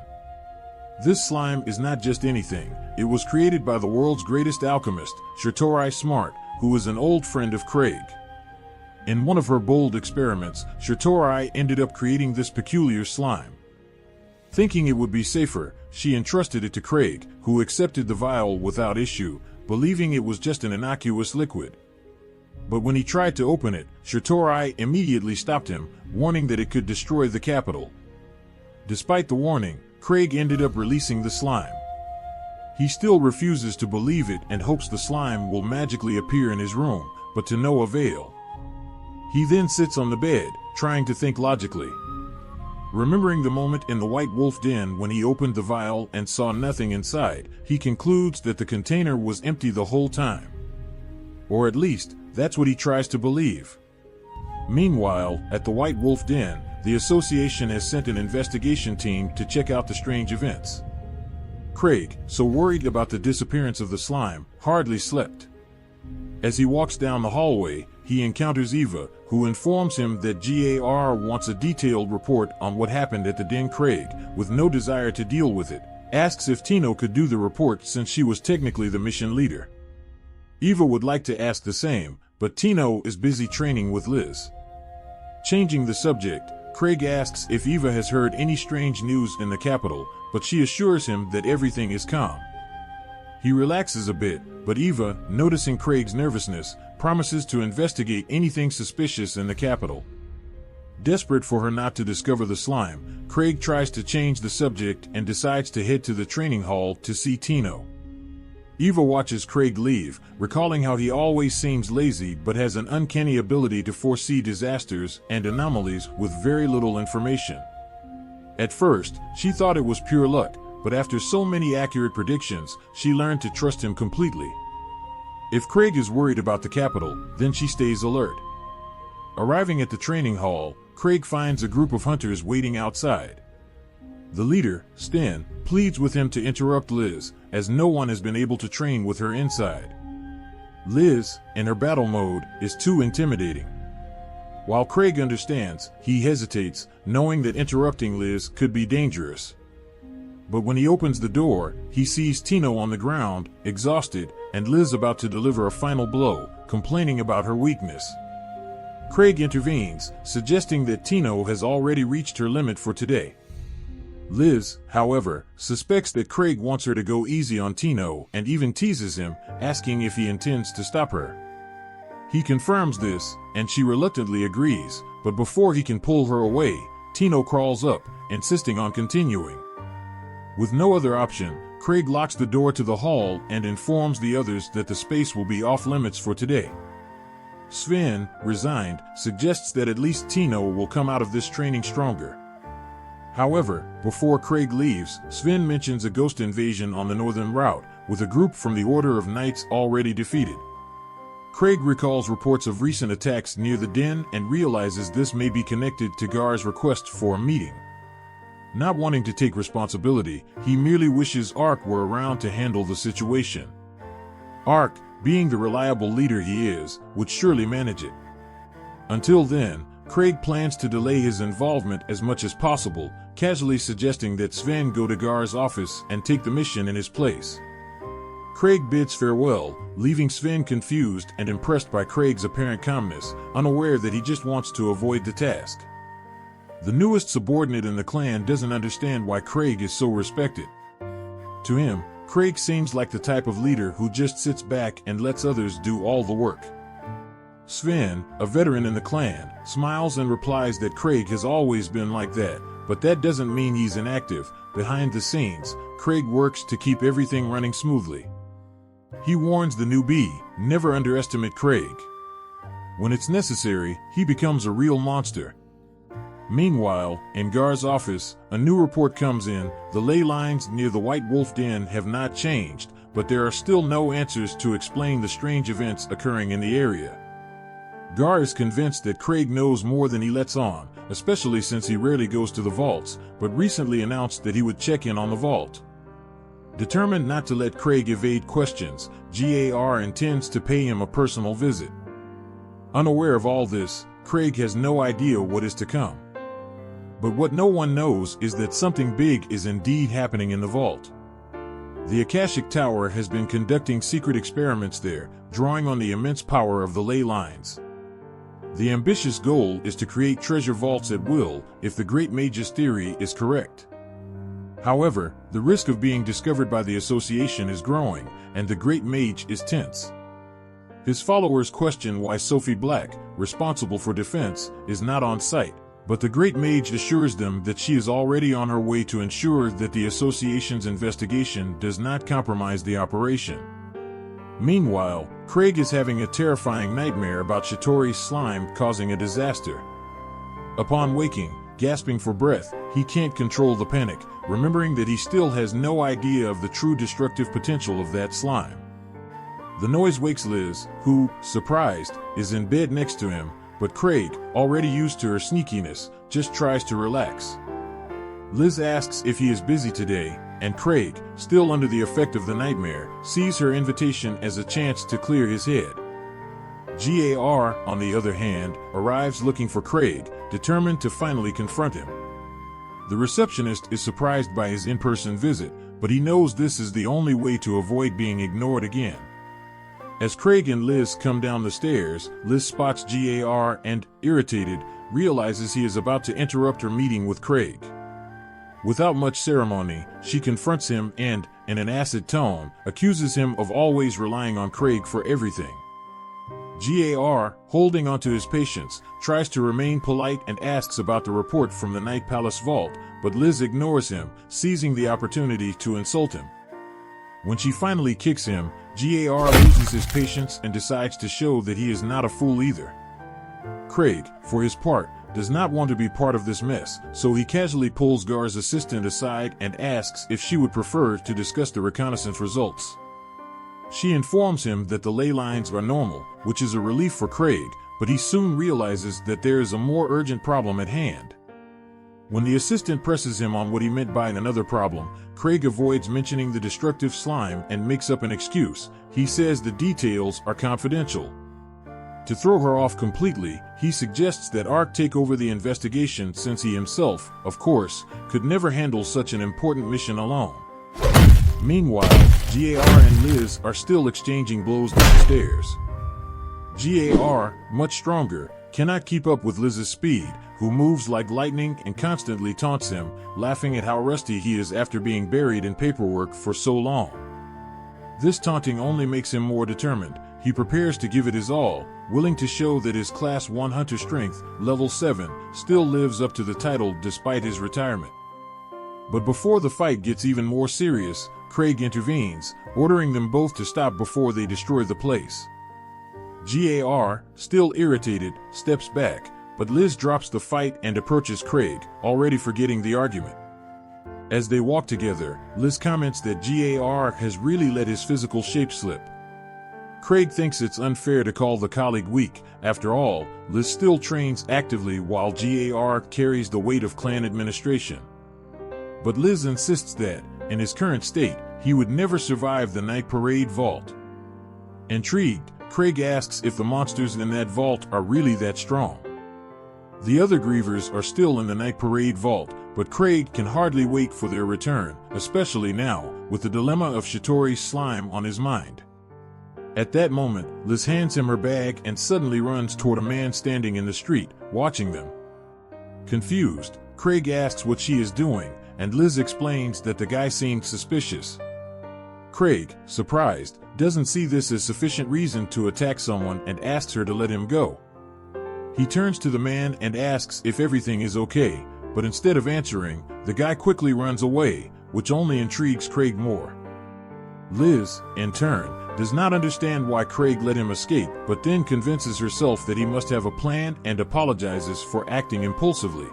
This slime is not just anything, it was created by the world's greatest alchemist, Shatorai Smart, who is an old friend of Craig. In one of her bold experiments, Shatorai ended up creating this peculiar slime. Thinking it would be safer, she entrusted it to Craig, who accepted the vial without issue, believing it was just an innocuous liquid. But when he tried to open it, Shatorai immediately stopped him, warning that it could destroy the capital. Despite the warning, Craig ended up releasing the slime. He still refuses to believe it and hopes the slime will magically appear in his room, but to no avail. He then sits on the bed, trying to think logically. Remembering the moment in the White Wolf Den when he opened the vial and saw nothing inside, he concludes that the container was empty the whole time. Or at least, that's what he tries to believe. Meanwhile, at the White Wolf Den, the association has sent an investigation team to check out the strange events. Craig, so worried about the disappearance of the slime, hardly slept. As he walks down the hallway, he encounters Eva, who informs him that GAR wants a detailed report on what happened at the den. Craig, with no desire to deal with it, asks if Tino could do the report since she was technically the mission leader. Eva would like to ask the same, but Tino is busy training with Liz. Changing the subject, Craig asks if Eva has heard any strange news in the capital, but she assures him that everything is calm. He relaxes a bit, but Eva, noticing Craig's nervousness, promises to investigate anything suspicious in the capital. Desperate for her not to discover the slime, Craig tries to change the subject and decides to head to the training hall to see Tino. Eva watches Craig leave, recalling how he always seems lazy but has an uncanny ability to foresee disasters and anomalies with very little information. At first, she thought it was pure luck, but after so many accurate predictions, she learned to trust him completely. If Craig is worried about the capital, then she stays alert. Arriving at the training hall, Craig finds a group of hunters waiting outside. The leader, Sten, pleads with him to interrupt Liz, as no one has been able to train with her inside. Liz, in her battle mode, is too intimidating. While Craig understands, he hesitates, knowing that interrupting Liz could be dangerous. But when he opens the door, he sees Tino on the ground, exhausted, and Liz about to deliver a final blow, complaining about her weakness. Craig intervenes, suggesting that Tino has already reached her limit for today. Liz, however, suspects that Craig wants her to go easy on Tino and even teases him, asking if he intends to stop her. He confirms this, and she reluctantly agrees, but before he can pull her away, Tino crawls up, insisting on continuing. With no other option, Craig locks the door to the hall and informs the others that the space will be off limits for today. Sven, resigned, suggests that at least Tino will come out of this training stronger. However, before Craig leaves, Sven mentions a ghost invasion on the northern route, with a group from the Order of Knights already defeated. Craig recalls reports of recent attacks near the den and realizes this may be connected to Gar's request for a meeting. Not wanting to take responsibility, he merely wishes Ark were around to handle the situation. Ark, being the reliable leader he is, would surely manage it. Until then, Craig plans to delay his involvement as much as possible, casually suggesting that Sven go to Gar's office and take the mission in his place. Craig bids farewell, leaving Sven confused and impressed by Craig's apparent calmness, unaware that he just wants to avoid the task. The newest subordinate in the clan doesn't understand why Craig is so respected. To him, Craig seems like the type of leader who just sits back and lets others do all the work. Sven, a veteran in the clan, smiles and replies that Craig has always been like that, but that doesn't mean he's inactive. Behind the scenes, Craig works to keep everything running smoothly. He warns the newbie, never underestimate Craig. When it's necessary, he becomes a real monster. Meanwhile, in Gar's office, a new report comes in. The ley lines near the White Wolf Den have not changed, but there are still no answers to explain the strange events occurring in the area. Gar is convinced that Craig knows more than he lets on, especially since he rarely goes to the vaults, but recently announced that he would check in on the vault. Determined not to let Craig evade questions, Gar intends to pay him a personal visit. Unaware of all this, Craig has no idea what is to come. But what no one knows is that something big is indeed happening in the vault. The Akashic Tower has been conducting secret experiments there, drawing on the immense power of the ley lines. The ambitious goal is to create treasure vaults at will, if the Great Mage's theory is correct. However, the risk of being discovered by the association is growing, and the Great Mage is tense. His followers question why Sophie Black, responsible for defense, is not on site, but the Great Mage assures them that she is already on her way to ensure that the association's investigation does not compromise the operation. Meanwhile, Craig is having a terrifying nightmare about Shatori's slime causing a disaster. Upon waking, gasping for breath, he can't control the panic, remembering that he still has no idea of the true destructive potential of that slime. The noise wakes Liz, who, surprised, is in bed next to him, but Craig, already used to her sneakiness, just tries to relax. Liz asks if he is busy today, and Craig, still under the effect of the nightmare, sees her invitation as a chance to clear his head. GAR, on the other hand, arrives looking for Craig, determined to finally confront him. The receptionist is surprised by his in-person visit, but he knows this is the only way to avoid being ignored again. As Craig and Liz come down the stairs, Liz spots GAR and, irritated, realizes he is about to interrupt her meeting with Craig. Without much ceremony, she confronts him and, in an acid tone, accuses him of always relying on Craig for everything. GAR, holding onto his patience, tries to remain polite and asks about the report from the Night Palace vault, but Liz ignores him, seizing the opportunity to insult him. When she finally kicks him, GAR loses his patience and decides to show that he is not a fool either. Craig, for his part, does not want to be part of this mess, so he casually pulls Gar's assistant aside and asks if she would prefer to discuss the reconnaissance results. She informs him that the ley lines are normal, which is a relief for Craig, but he soon realizes that there is a more urgent problem at hand. When the assistant presses him on what he meant by another problem, Craig avoids mentioning the destructive slime and makes up an excuse. He says the details are confidential. To throw her off completely, he suggests that Ark take over the investigation since he himself, of course, could never handle such an important mission alone. Meanwhile, GAR and Liz are still exchanging blows downstairs. GAR, much stronger, cannot keep up with Liz's speed, who moves like lightning and constantly taunts him, laughing at how rusty he is after being buried in paperwork for so long. This taunting only makes him more determined. He prepares to give it his all, willing to show that his Class 1 Hunter Strength, Level 7, still lives up to the title despite his retirement. But before the fight gets even more serious, Craig intervenes, ordering them both to stop before they destroy the place. GAR, still irritated, steps back, but Liz drops the fight and approaches Craig, already forgetting the argument. As they walk together, Liz comments that GAR has really let his physical shape slip. Craig thinks it's unfair to call the colleague weak. After all, Liz still trains actively while GAR carries the weight of clan administration. But Liz insists that, in his current state, he would never survive the Night Parade vault. Intrigued, Craig asks if the monsters in that vault are really that strong. The other Grievers are still in the Night Parade vault, but Craig can hardly wait for their return, especially now, with the dilemma of Shatori's slime on his mind. At that moment, Liz hands him her bag and suddenly runs toward a man standing in the street, watching them. Confused, Craig asks what she is doing, and Liz explains that the guy seemed suspicious. Craig, surprised, doesn't see this as sufficient reason to attack someone and asks her to let him go. He turns to the man and asks if everything is okay, but instead of answering, the guy quickly runs away, which only intrigues Craig more. Liz, in turn, does not understand why Craig let him escape, but then convinces herself that he must have a plan and apologizes for acting impulsively.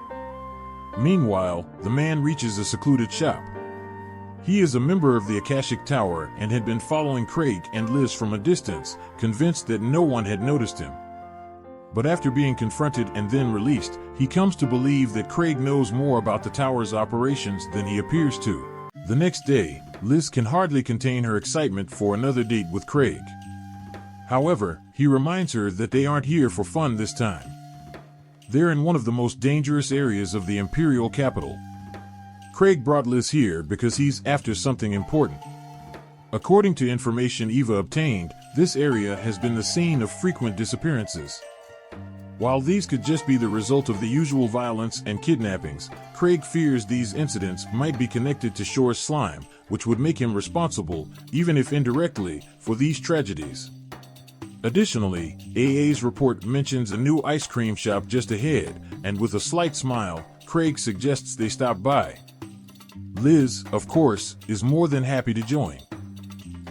Meanwhile, the man reaches a secluded shop. He is a member of the Akashic Tower and had been following Craig and Liz from a distance, convinced that no one had noticed him. But after being confronted and then released, he comes to believe that Craig knows more about the tower's operations than he appears to. The next day, Liz can hardly contain her excitement for another date with Craig. However, he reminds her that they aren't here for fun this time. They're in one of the most dangerous areas of the Imperial capital. Craig brought Liz here because he's after something important. According to information Eva obtained, this area has been the scene of frequent disappearances. While these could just be the result of the usual violence and kidnappings, Craig fears these incidents might be connected to Shore's slime, which would make him responsible, even if indirectly, for these tragedies. Additionally, AA's report mentions a new ice cream shop just ahead, and with a slight smile, Craig suggests they stop by. Liz, of course, is more than happy to join.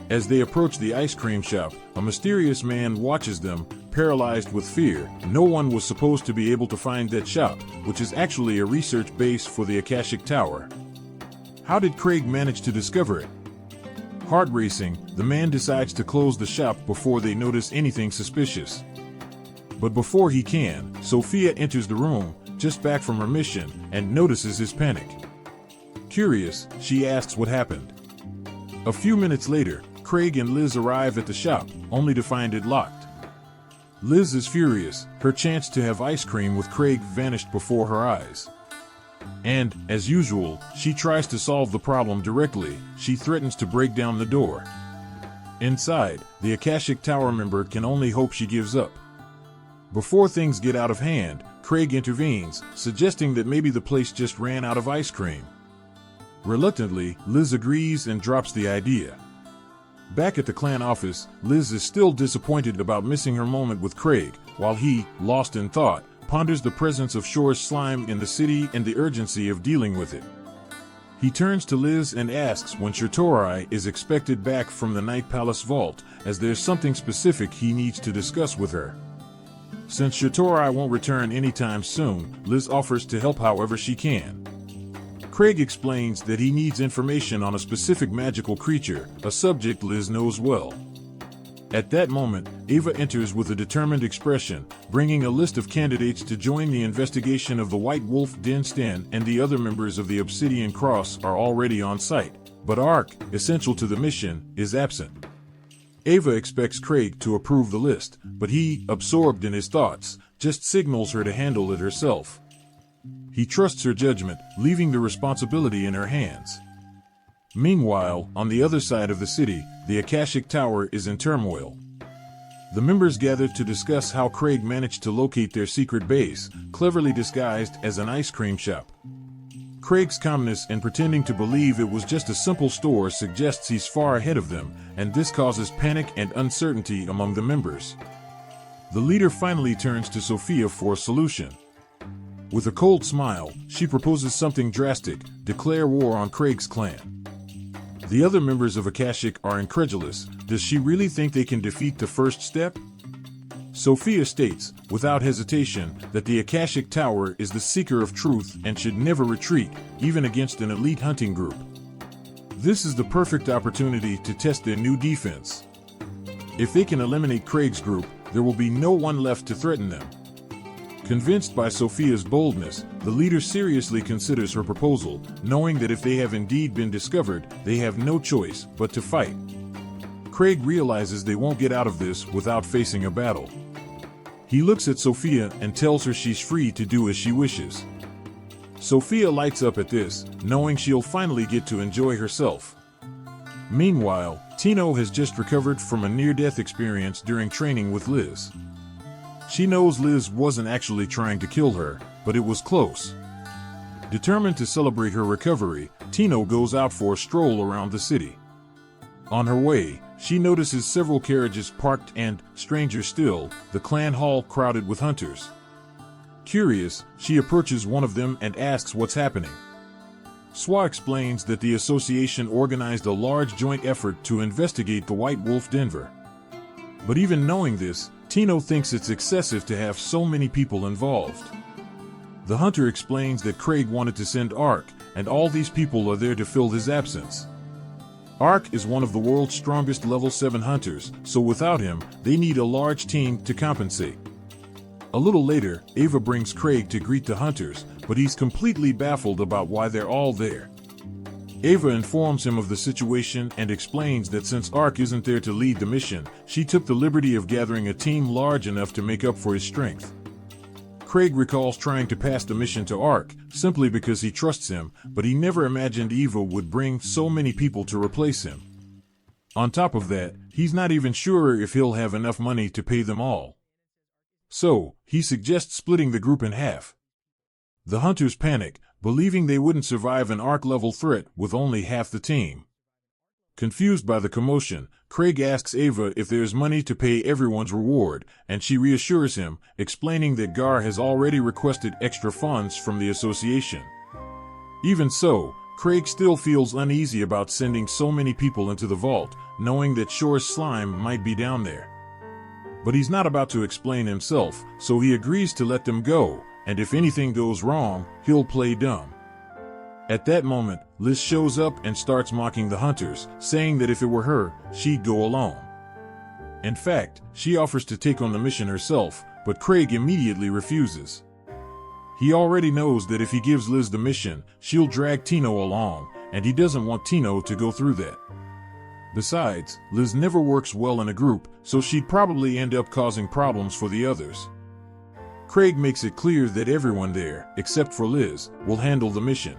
As they approach the ice cream shop, a mysterious man watches them, paralyzed with fear. No one was supposed to be able to find that shop, which is actually a research base for the Akashic Tower. How did Craig manage to discover it? Heart racing, the man decides to close the shop before they notice anything suspicious. But before he can, Sophia enters the room, just back from her mission, and notices his panic. Curious, she asks what happened. A few minutes later, Craig and Liz arrive at the shop, only to find it locked. Liz is furious. Her chance to have ice cream with Craig vanished before her eyes. And, as usual, she tries to solve the problem directly. She threatens to break down the door. Inside, the Akashic Tower member can only hope she gives up. Before things get out of hand, Craig intervenes, suggesting that maybe the place just ran out of ice cream. Reluctantly, Liz agrees and drops the idea. Back at the clan office, Liz is still disappointed about missing her moment with Craig, while he, lost in thought, ponders the presence of Shore's slime in the city and the urgency of dealing with it. He turns to Liz and asks when Shatorai is expected back from the Night Palace vault, as there's something specific he needs to discuss with her. Since Shatorai won't return anytime soon, Liz offers to help however she can. Craig explains that he needs information on a specific magical creature, a subject Liz knows well. At that moment, Ava enters with a determined expression, bringing a list of candidates to join the investigation of the White Wolf Den. Stan and the other members of the Obsidian Cross are already on site, but Ark, essential to the mission, is absent. Ava expects Craig to approve the list, but he, absorbed in his thoughts, just signals her to handle it herself. He trusts her judgment, leaving the responsibility in her hands. Meanwhile, on the other side of the city, the Akashic Tower is in turmoil. The members gather to discuss how Craig managed to locate their secret base, cleverly disguised as an ice cream shop. Craig's calmness in pretending to believe it was just a simple store suggests he's far ahead of them, and this causes panic and uncertainty among the members. The leader finally turns to Sophia for a solution. With a cold smile, she proposes something drastic: declare war on Craig's clan. The other members of Akashic are incredulous. Does she really think they can defeat the first step? Sophia states, without hesitation, that the Akashic Tower is the seeker of truth and should never retreat, even against an elite hunting group. This is the perfect opportunity to test their new defense. If they can eliminate Craig's group, there will be no one left to threaten them. Convinced by Sophia's boldness, the leader seriously considers her proposal, knowing that if they have indeed been discovered, they have no choice but to fight. Craig realizes they won't get out of this without facing a battle. He looks at Sophia and tells her she's free to do as she wishes. Sophia lights up at this, knowing she'll finally get to enjoy herself. Meanwhile, Tino has just recovered from a near-death experience during training with Liz. She knows Liz wasn't actually trying to kill her, but it was close. Determined to celebrate her recovery, Tino goes out for a stroll around the city. On her way, she notices several carriages parked and, stranger still, the clan hall crowded with hunters. Curious, she approaches one of them and asks what's happening. Swa explains that the association organized a large joint effort to investigate the White Wolf Denver. But even knowing this, Tino thinks it's excessive to have so many people involved. The hunter explains that Craig wanted to send Ark, and all these people are there to fill his absence. Ark is one of the world's strongest level 7 hunters, so without him, they need a large team to compensate. A little later, Ava brings Craig to greet the hunters, but he's completely baffled about why they're all there. Ava informs him of the situation and explains that since Ark isn't there to lead the mission, she took the liberty of gathering a team large enough to make up for his strength. Craig recalls trying to pass the mission to Ark, simply because he trusts him, but he never imagined Eva would bring so many people to replace him. On top of that, he's not even sure if he'll have enough money to pay them all. So, he suggests splitting the group in half. The hunters panic, believing they wouldn't survive an arc-level threat with only half the team. Confused by the commotion, Craig asks Ava if there's money to pay everyone's reward, and she reassures him, explaining that Gar has already requested extra funds from the association. Even so, Craig still feels uneasy about sending so many people into the vault, knowing that Shore's slime might be down there. But he's not about to explain himself, so he agrees to let them go, and if anything goes wrong, he'll play dumb. At that moment, Liz shows up and starts mocking the hunters, saying that if it were her, she'd go alone. In fact, she offers to take on the mission herself, but Craig immediately refuses. He already knows that if he gives Liz the mission, she'll drag Tino along, and he doesn't want Tino to go through that. Besides, Liz never works well in a group, so she'd probably end up causing problems for the others. Craig makes it clear that everyone there, except for Liz, will handle the mission.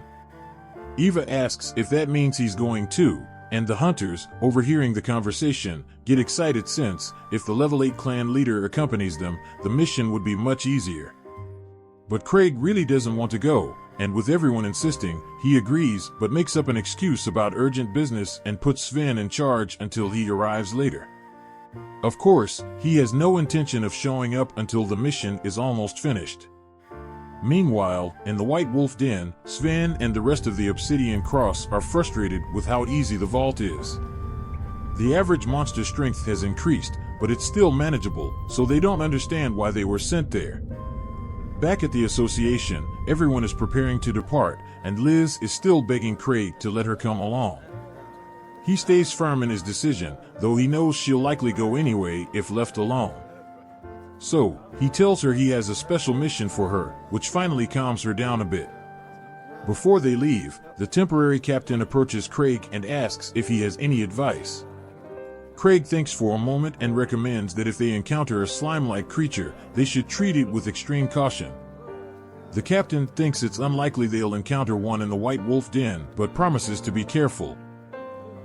Eva asks if that means he's going too, and the hunters, overhearing the conversation, get excited since, if the Level 8 clan leader accompanies them, the mission would be much easier. But Craig really doesn't want to go, and with everyone insisting, he agrees but makes up an excuse about urgent business and puts Sven in charge until he arrives later. Of course, he has no intention of showing up until the mission is almost finished. Meanwhile, in the White Wolf Den, Sven and the rest of the Obsidian Cross are frustrated with how easy the vault is. The average monster strength has increased, but it's still manageable, so they don't understand why they were sent there. Back at the association, everyone is preparing to depart, and Liz is still begging Craig to let her come along. He stays firm in his decision, though he knows she'll likely go anyway if left alone. So, he tells her he has a special mission for her, which finally calms her down a bit. Before they leave, the temporary captain approaches Craig and asks if he has any advice. Craig thinks for a moment and recommends that if they encounter a slime-like creature, they should treat it with extreme caution. The captain thinks it's unlikely they'll encounter one in the White Wolf Den, but promises to be careful.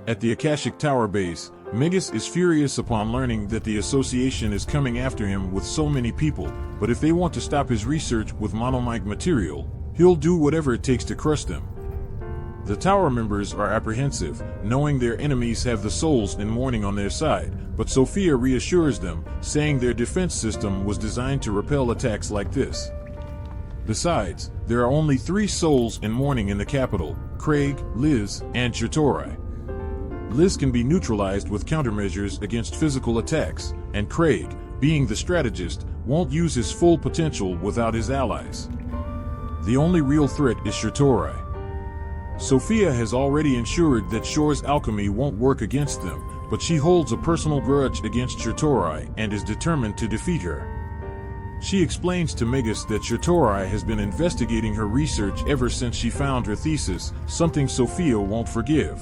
At the Akashic Tower base, Megas is furious upon learning that the association is coming after him with so many people, but if they want to stop his research with monomike material, he'll do whatever it takes to crush them. The tower members are apprehensive, knowing their enemies have the souls in mourning on their side, but Sophia reassures them, saying their defense system was designed to repel attacks like this. Besides, there are only 3 souls in mourning in the capital: Craig, Liz, and Shatorai. Liz can be neutralized with countermeasures against physical attacks, and Craig, being the strategist, won't use his full potential without his allies. The only real threat is Shatorai. Sophia has already ensured that Shore's alchemy won't work against them, but she holds a personal grudge against Shatorai and is determined to defeat her. She explains to Megas that Shatorai has been investigating her research ever since she found her thesis, something Sophia won't forgive.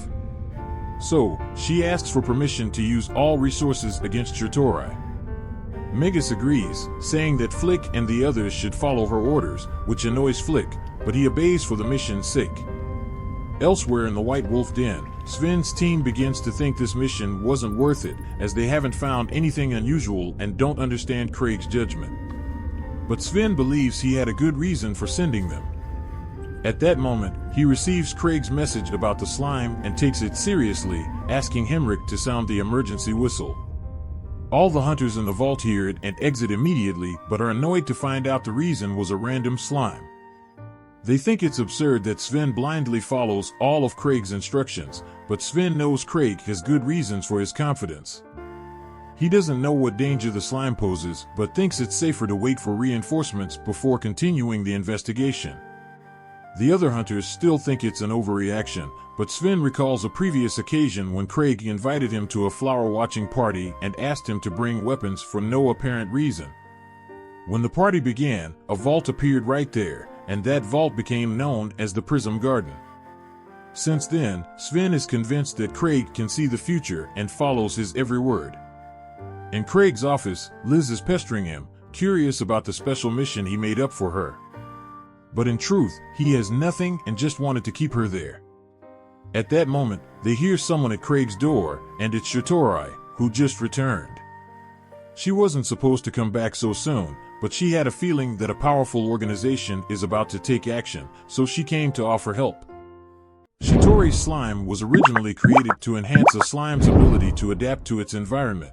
So, she asks for permission to use all resources against Shatorai. Megas agrees, saying that Flick and the others should follow her orders, which annoys Flick, but he obeys for the mission's sake. Elsewhere in the White Wolf Den, Sven's team begins to think this mission wasn't worth it, as they haven't found anything unusual and don't understand Craig's judgment. But Sven believes he had a good reason for sending them. At that moment, he receives Craig's message about the slime and takes it seriously, asking Hemrick to sound the emergency whistle. All the hunters in the vault hear it and exit immediately, but are annoyed to find out the reason was a random slime. They think it's absurd that Sven blindly follows all of Craig's instructions, but Sven knows Craig has good reasons for his confidence. He doesn't know what danger the slime poses, but thinks it's safer to wait for reinforcements before continuing the investigation. The other hunters still think it's an overreaction, but Sven recalls a previous occasion when Craig invited him to a flower-watching party and asked him to bring weapons for no apparent reason. When the party began, a vault appeared right there, and that vault became known as the Prism Garden. Since then, Sven is convinced that Craig can see the future and follows his every word. In Craig's office, Liz is pestering him, curious about the special mission he made up for her. But in truth, he has nothing and just wanted to keep her there. At that moment, they hear someone at Craig's door, and it's Shatorai, who just returned. She wasn't supposed to come back so soon, but she had a feeling that a powerful organization is about to take action, so she came to offer help. Shitori's slime was originally created to enhance a slime's ability to adapt to its environment.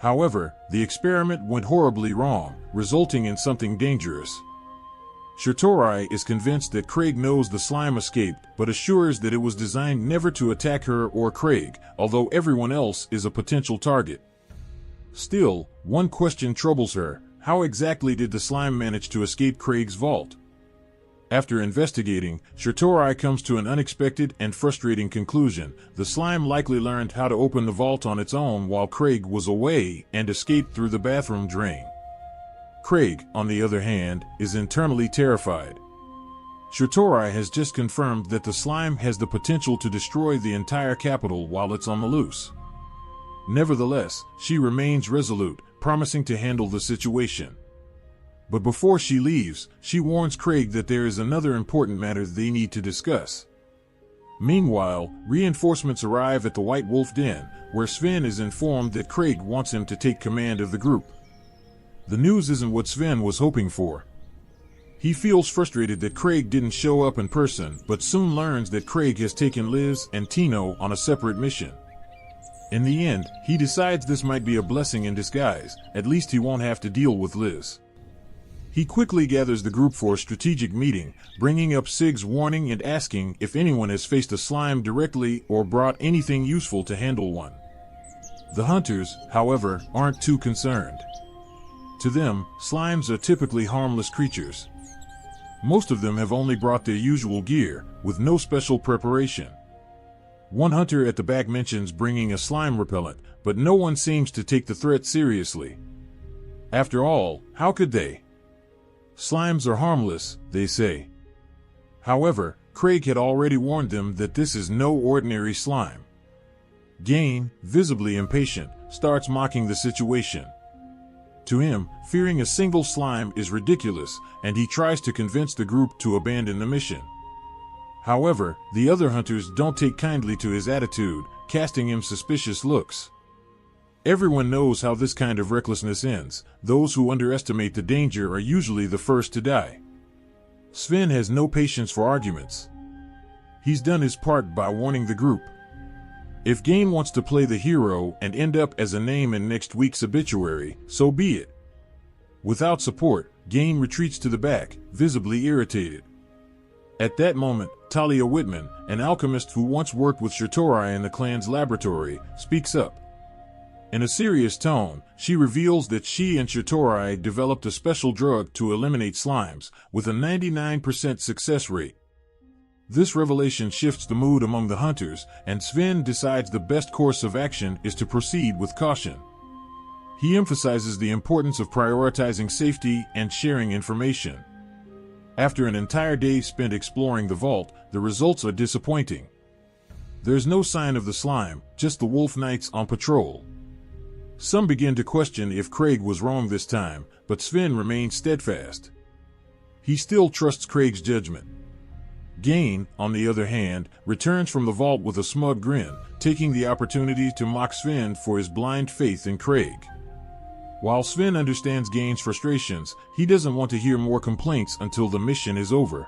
However, the experiment went horribly wrong, resulting in something dangerous. Shitori is convinced that Craig knows the slime escaped, but assures that it was designed never to attack her or Craig, although everyone else is a potential target. Still, one question troubles her: how exactly did the slime manage to escape Craig's vault? After investigating, Shitori comes to an unexpected and frustrating conclusion. The slime likely learned how to open the vault on its own while Craig was away and escaped through the bathroom drain. Craig, on the other hand, is internally terrified. Shitori has just confirmed that the slime has the potential to destroy the entire capital while it's on the loose. Nevertheless, she remains resolute, promising to handle the situation. But before she leaves, she warns Craig that there is another important matter they need to discuss. Meanwhile, reinforcements arrive at the White Wolf Den, where Sven is informed that Craig wants him to take command of the group. The news isn't what Sven was hoping for. He feels frustrated that Craig didn't show up in person, but soon learns that Craig has taken Liz and Tino on a separate mission. In the end, he decides this might be a blessing in disguise. At least he won't have to deal with Liz. He quickly gathers the group for a strategic meeting, bringing up Sig's warning and asking if anyone has faced a slime directly or brought anything useful to handle one. The hunters, however, aren't too concerned. To them, slimes are typically harmless creatures. Most of them have only brought their usual gear, with no special preparation. One hunter at the back mentions bringing a slime repellent, but no one seems to take the threat seriously. After all, how could they? Slimes are harmless, they say. However, Craig had already warned them that this is no ordinary slime. Gain, visibly impatient, starts mocking the situation. To him, fearing a single slime is ridiculous, and he tries to convince the group to abandon the mission. However, the other hunters don't take kindly to his attitude, casting him suspicious looks. Everyone knows how this kind of recklessness ends. Those who underestimate the danger are usually the first to die. Sven has no patience for arguments. He's done his part by warning the group. If Gain wants to play the hero and end up as a name in next week's obituary, so be it. Without support, Gain retreats to the back, visibly irritated. At that moment, Talia Whitman, an alchemist who once worked with Shitori in the clan's laboratory, speaks up. In a serious tone, she reveals that she and Shitori developed a special drug to eliminate slimes, with a 99% success rate. This revelation shifts the mood among the hunters, and Sven decides the best course of action is to proceed with caution. He emphasizes the importance of prioritizing safety and sharing information. After an entire day spent exploring the vault, the results are disappointing. There's no sign of the slime, just the wolf knights on patrol. Some begin to question if Craig was wrong this time, but Sven remains steadfast. He still trusts Craig's judgment. Gain, on the other hand, returns from the vault with a smug grin, taking the opportunity to mock Sven for his blind faith in Craig. While Sven understands Gain's frustrations, he doesn't want to hear more complaints until the mission is over.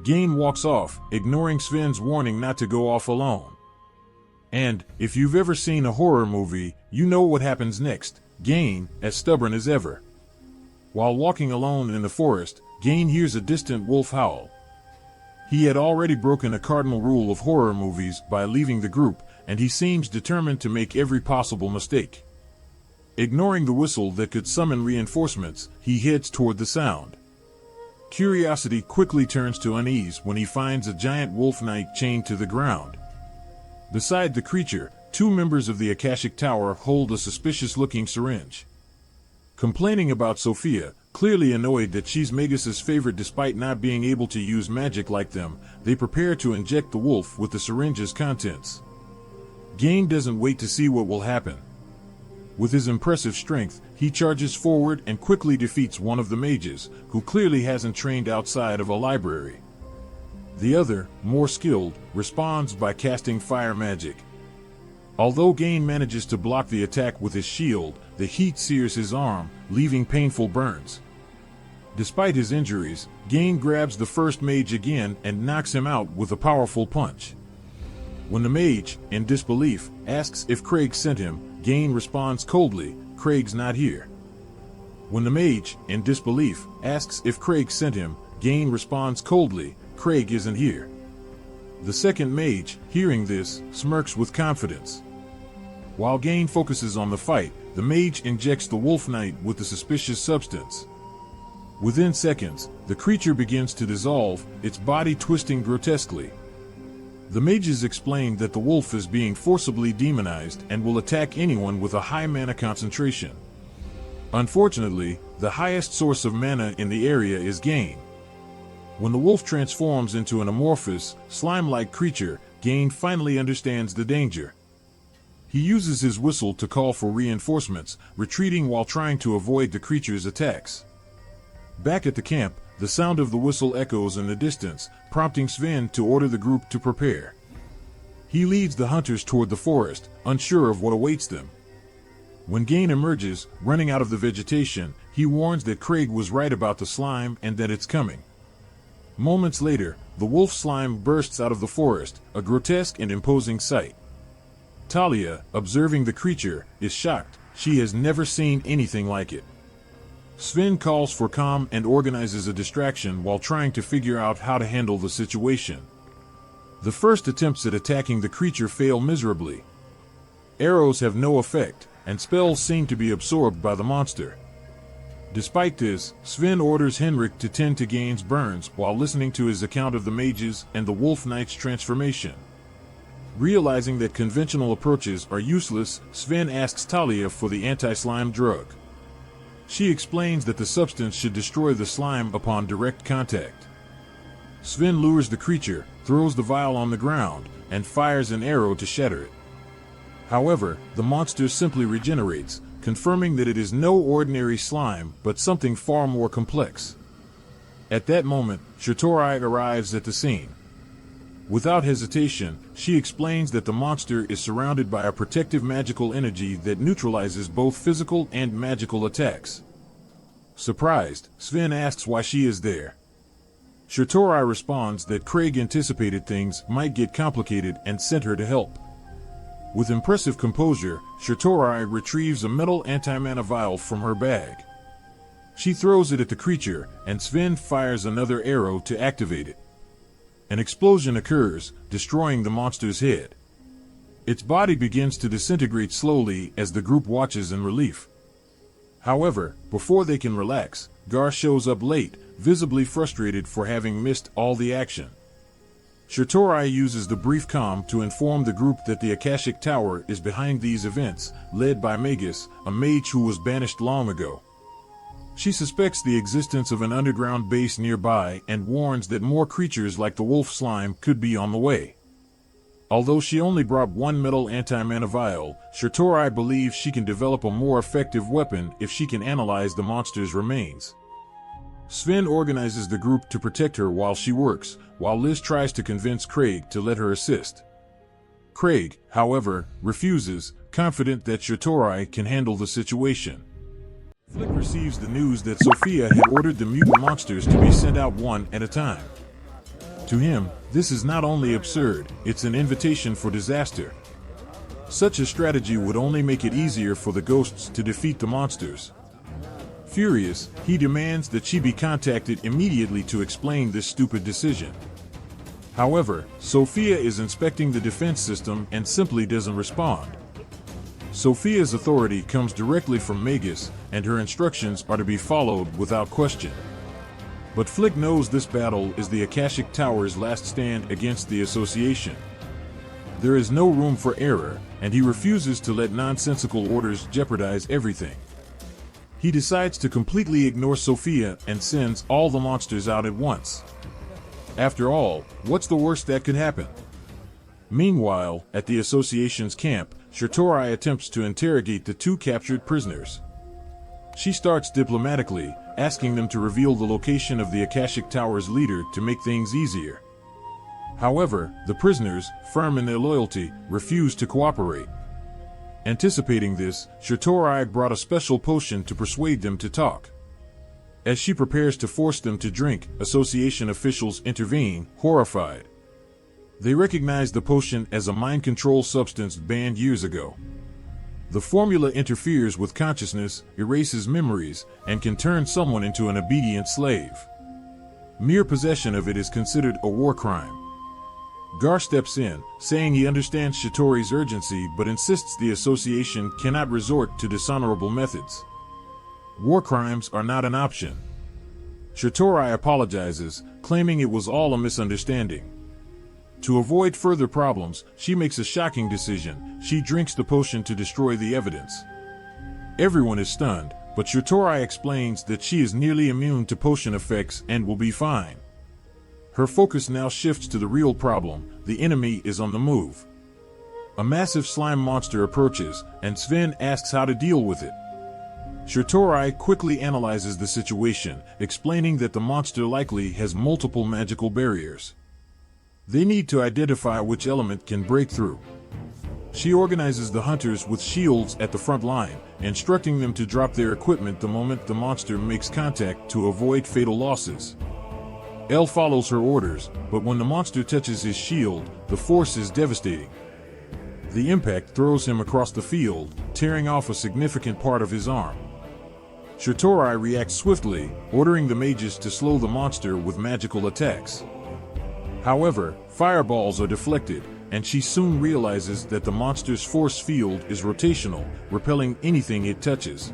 Gain walks off, ignoring Sven's warning not to go off alone. And, if you've ever seen a horror movie, you know what happens next. Gain, as stubborn as ever. While walking alone in the forest, Gain hears a distant wolf howl. He had already broken a cardinal rule of horror movies by leaving the group, and he seems determined to make every possible mistake. Ignoring the whistle that could summon reinforcements, he heads toward the sound. Curiosity quickly turns to unease when he finds a giant wolf knight chained to the ground. Beside the creature, two members of the Akashic Tower hold a suspicious-looking syringe. Complaining about Sophia, clearly annoyed that she's Magus's favorite despite not being able to use magic like them, they prepare to inject the wolf with the syringe's contents. Gain doesn't wait to see what will happen. With his impressive strength, he charges forward and quickly defeats one of the mages, who clearly hasn't trained outside of a library. The other, more skilled, responds by casting fire magic. Although Gain manages to block the attack with his shield, the heat sears his arm, leaving painful burns. Despite his injuries, Gain grabs the first mage again and knocks him out with a powerful punch. When the mage, in disbelief, asks if Craig sent him, Gain responds coldly, "Craig's not here." When the mage, in disbelief, asks if Craig sent him, Gain responds coldly, "Craig isn't here." The second mage, hearing this, smirks with confidence. While Gain focuses on the fight, the mage injects the Wolf Knight with the suspicious substance. Within seconds, the creature begins to dissolve, its body twisting grotesquely. The mages explain that the wolf is being forcibly demonized and will attack anyone with a high mana concentration. Unfortunately, the highest source of mana in the area is Gain. When the wolf transforms into an amorphous, slime-like creature, Gain finally understands the danger. He uses his whistle to call for reinforcements, retreating while trying to avoid the creature's attacks. Back at the camp, the sound of the whistle echoes in the distance, prompting Sven to order the group to prepare. He leads the hunters toward the forest, unsure of what awaits them. When Gain emerges, running out of the vegetation, he warns that Craig was right about the slime and that it's coming. Moments later, the wolf slime bursts out of the forest, a grotesque and imposing sight. Talia, observing the creature, is shocked. She has never seen anything like it. Sven calls for calm and organizes a distraction while trying to figure out how to handle the situation. The first attempts at attacking the creature fail miserably. Arrows have no effect, and spells seem to be absorbed by the monster. Despite this, Sven orders Henrik to tend to Gain's burns while listening to his account of the mages and the Wolf Knight's transformation. Realizing that conventional approaches are useless, Sven asks Talia for the anti-slime drug. She explains that the substance should destroy the slime upon direct contact. Sven lures the creature, throws the vial on the ground, and fires an arrow to shatter it. However, the monster simply regenerates, confirming that it is no ordinary slime, but something far more complex. At that moment, Shatorai arrives at the scene. Without hesitation, she explains that the monster is surrounded by a protective magical energy that neutralizes both physical and magical attacks. Surprised, Sven asks why she is there. Shatorai responds that Craig anticipated things might get complicated and sent her to help. With impressive composure, Shatorai retrieves a metal anti-mana vial from her bag. She throws it at the creature, and Sven fires another arrow to activate it. An explosion occurs, destroying the monster's head. Its body begins to disintegrate slowly as the group watches in relief. However, before they can relax, Gar shows up late, visibly frustrated for having missed all the action. Shatorai uses the brief calm to inform the group that the Akashic Tower is behind these events, led by Magus, a mage who was banished long ago. She suspects the existence of an underground base nearby and warns that more creatures like the wolf slime could be on the way. Although she only brought one metal anti-mana vial, Shatorai believes she can develop a more effective weapon if she can analyze the monster's remains. Sven organizes the group to protect her while she works, while Liz tries to convince Craig to let her assist. Craig, however, refuses, confident that Shatorai can handle the situation. Flick receives the news that Sophia had ordered the mutant monsters to be sent out one at a time. To him, this is not only absurd, it's an invitation for disaster. Such a strategy would only make it easier for the ghosts to defeat the monsters. Furious, he demands that she be contacted immediately to explain this stupid decision. However, Sophia is inspecting the defense system and simply doesn't respond. Sophia's authority comes directly from Magus, and her instructions are to be followed without question. But Flick knows this battle is the Akashic Tower's last stand against the Association. There is no room for error, and he refuses to let nonsensical orders jeopardize everything. He decides to completely ignore Sophia and sends all the monsters out at once. After all, what's the worst that could happen? Meanwhile, at the Association's camp, Shatorai attempts to interrogate the two captured prisoners. She starts diplomatically, asking them to reveal the location of the Akashic Tower's leader to make things easier. However, the prisoners, firm in their loyalty, refuse to cooperate. Anticipating this, Shitorai brought a special potion to persuade them to talk. As she prepares to force them to drink, association officials intervene, horrified. They recognize the potion as a mind control substance banned years ago. The formula interferes with consciousness, erases memories, and can turn someone into an obedient slave. Mere possession of it is considered a war crime. Gar steps in, saying he understands Shitori's urgency but insists the association cannot resort to dishonorable methods. War crimes are not an option. Shitori apologizes, claiming it was all a misunderstanding. To avoid further problems, she makes a shocking decision. She drinks the potion to destroy the evidence. Everyone is stunned, but Shitori explains that she is nearly immune to potion effects and will be fine. Her focus now shifts to the real problem. The enemy is on the move. A massive slime monster approaches, and Sven asks how to deal with it. Shitori quickly analyzes the situation, explaining that the monster likely has multiple magical barriers. They need to identify which element can break through. She organizes the hunters with shields at the front line, instructing them to drop their equipment the moment the monster makes contact to avoid fatal losses. Elle follows her orders, but when the monster touches his shield, the force is devastating. The impact throws him across the field, tearing off a significant part of his arm. Shitori reacts swiftly, ordering the mages to slow the monster with magical attacks. However, fireballs are deflected, and she soon realizes that the monster's force field is rotational, repelling anything it touches.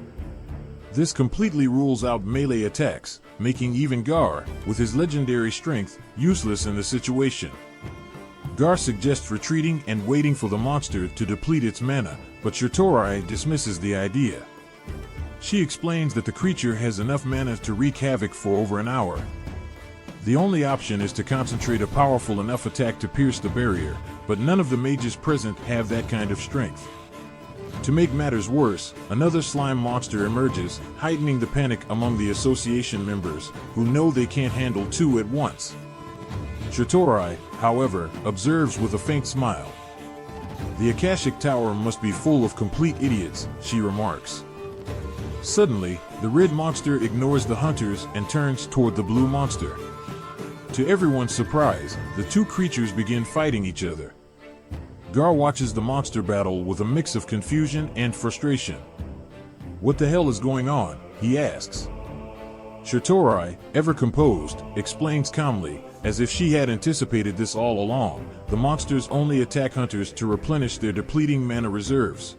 This completely rules out melee attacks, making even Gar, with his legendary strength, useless in the situation. Gar suggests retreating and waiting for the monster to deplete its mana, but Shitori dismisses the idea. She explains that the creature has enough mana to wreak havoc for over an hour. The only option is to concentrate a powerful enough attack to pierce the barrier, but none of the mages present have that kind of strength. To make matters worse, another slime monster emerges, heightening the panic among the association members, who know they can't handle two at once. Shitori, however, observes with a faint smile. The Akashic Tower must be full of complete idiots, she remarks. Suddenly, the red monster ignores the hunters and turns toward the blue monster. To everyone's surprise, the two creatures begin fighting each other. Gar watches the monster battle with a mix of confusion and frustration. What the hell is going on? He asks. Shitori, ever composed, explains calmly, as if she had anticipated this all along. The monsters only attack hunters to replenish their depleting mana reserves.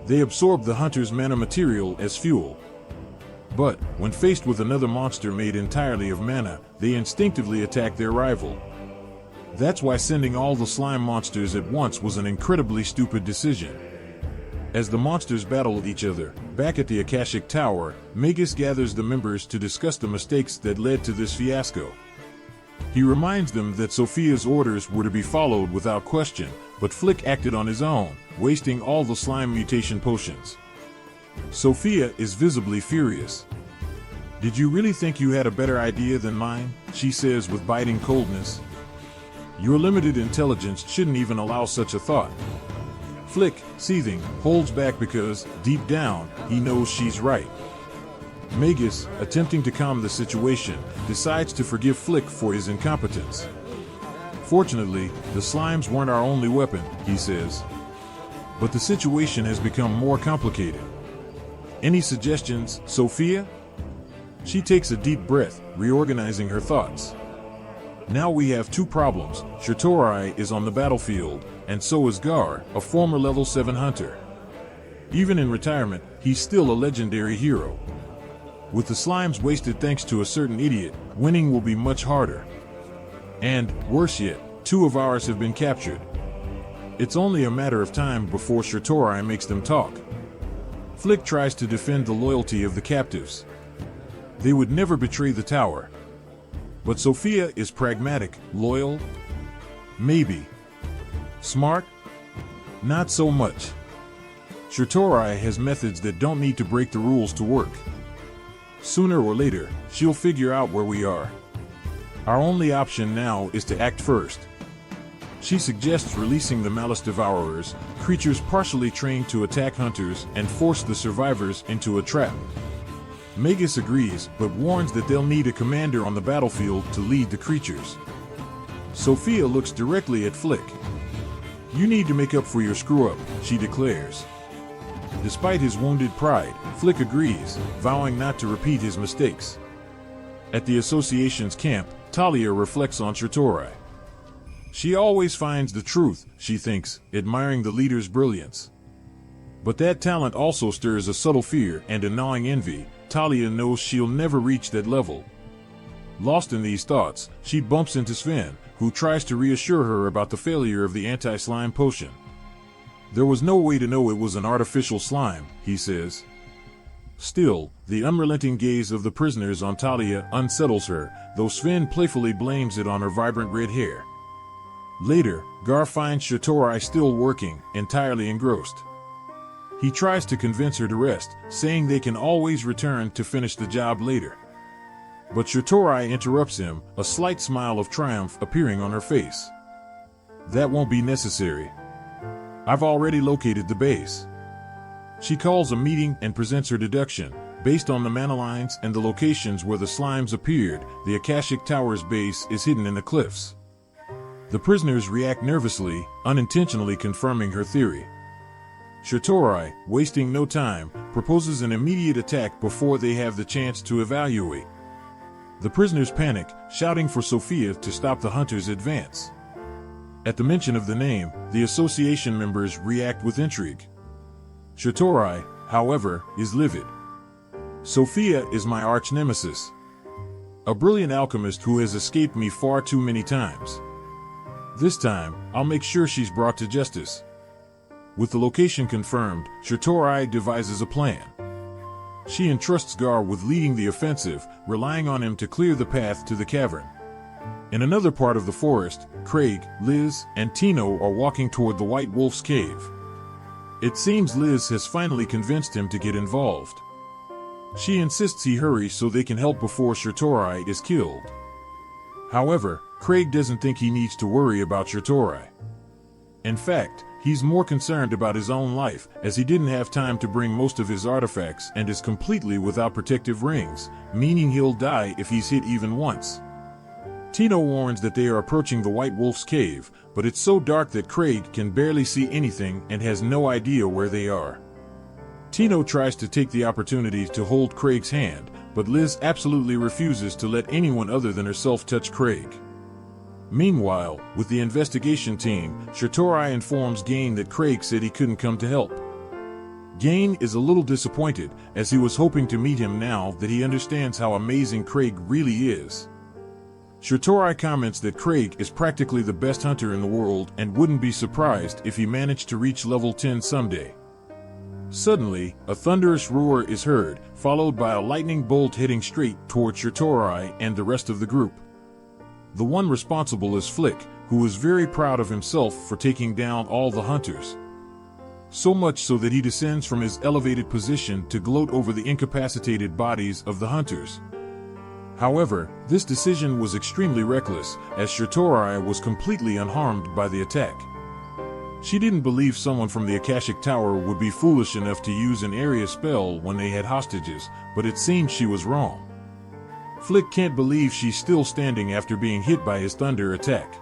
They absorb the hunter's mana material as fuel. But, when faced with another monster made entirely of mana, they instinctively attack their rival. That's why sending all the slime monsters at once was an incredibly stupid decision. As the monsters battle each other, back at the Akashic Tower, Magus gathers the members to discuss the mistakes that led to this fiasco. He reminds them that Sophia's orders were to be followed without question, but Flick acted on his own, wasting all the slime mutation potions. Sophia is visibly furious. "Did you really think you had a better idea than mine?" she says with biting coldness. "Your limited intelligence shouldn't even allow such a thought." Flick, seething, holds back because, deep down, he knows she's right. Magus, attempting to calm the situation, decides to forgive Flick for his incompetence. "Fortunately, the slimes weren't our only weapon," he says. "But the situation has become more complicated. Any suggestions, Sophia?" She takes a deep breath, reorganizing her thoughts. "Now we have two problems. Shitori is on the battlefield, and so is Gar, a former level 7 hunter. Even in retirement, he's still a legendary hero. With the slimes wasted thanks to a certain idiot, winning will be much harder. And, worse yet, two of ours have been captured. It's only a matter of time before Shitori makes them talk." Flick tries to defend the loyalty of the captives. They would never betray the tower. But Sophia is pragmatic, loyal? Maybe. Smart? Not so much. Shitori has methods that don't need to break the rules to work. Sooner or later, she'll figure out where we are. Our only option now is to act first. She suggests releasing the Malice Devourers, creatures partially trained to attack hunters and force the survivors into a trap. Magus agrees, but warns that they'll need a commander on the battlefield to lead the creatures. Sophia looks directly at Flick. "You need to make up for your screw-up," she declares. Despite his wounded pride, Flick agrees, vowing not to repeat his mistakes. At the association's camp, Talia reflects on Shirtori. She always finds the truth, she thinks, admiring the leader's brilliance. But that talent also stirs a subtle fear and a gnawing envy. Talia knows she'll never reach that level. Lost in these thoughts, she bumps into Sven, who tries to reassure her about the failure of the anti-slime potion. "There was no way to know it was an artificial slime," he says. Still, the unrelenting gaze of the prisoners on Talia unsettles her, though Sven playfully blames it on her vibrant red hair. Later, Gar finds Shirtori still working, entirely engrossed. He tries to convince her to rest, saying they can always return to finish the job later. But Shirtori interrupts him, a slight smile of triumph appearing on her face. "That won't be necessary. I've already located the base." She calls a meeting and presents her deduction. Based on the mana lines and the locations where the slimes appeared, the Akashic Tower's base is hidden in the cliffs. The prisoners react nervously, unintentionally confirming her theory. Shirtori, wasting no time, proposes an immediate attack before they have the chance to evaluate. The prisoners panic, shouting for Sophia to stop the hunters' advance. At the mention of the name, the association members react with intrigue. Shirtori, however, is livid. "Sophia is my arch-nemesis. A brilliant alchemist who has escaped me far too many times. This time, I'll make sure she's brought to justice." With the location confirmed, Shirtori devises a plan. She entrusts Gar with leading the offensive, relying on him to clear the path to the cavern. In another part of the forest, Craig, Liz, and Tino are walking toward the White Wolf's cave. It seems Liz has finally convinced him to get involved. She insists he hurry so they can help before Shirtori is killed. However, Craig doesn't think he needs to worry about Shirtori. In fact, he's more concerned about his own life, as he didn't have time to bring most of his artifacts and is completely without protective rings, meaning he'll die if he's hit even once. Tino warns that they are approaching the White Wolf's cave, but it's so dark that Craig can barely see anything and has no idea where they are. Tino tries to take the opportunity to hold Craig's hand, but Liz absolutely refuses to let anyone other than herself touch Craig. Meanwhile, with the investigation team, Shirtori informs Gain that Craig said he couldn't come to help. Gain is a little disappointed, as he was hoping to meet him now that he understands how amazing Craig really is. Shirtori comments that Craig is practically the best hunter in the world and wouldn't be surprised if he managed to reach level 10 someday. Suddenly, a thunderous roar is heard, followed by a lightning bolt heading straight toward Shirtori and the rest of the group. The one responsible is Flick, who is very proud of himself for taking down all the hunters. So much so that he descends from his elevated position to gloat over the incapacitated bodies of the hunters. However, this decision was extremely reckless, as Shirtori was completely unharmed by the attack. She didn't believe someone from the Akashic Tower would be foolish enough to use an area spell when they had hostages, but it seems she was wrong. Flick can't believe she's still standing after being hit by his thunder attack.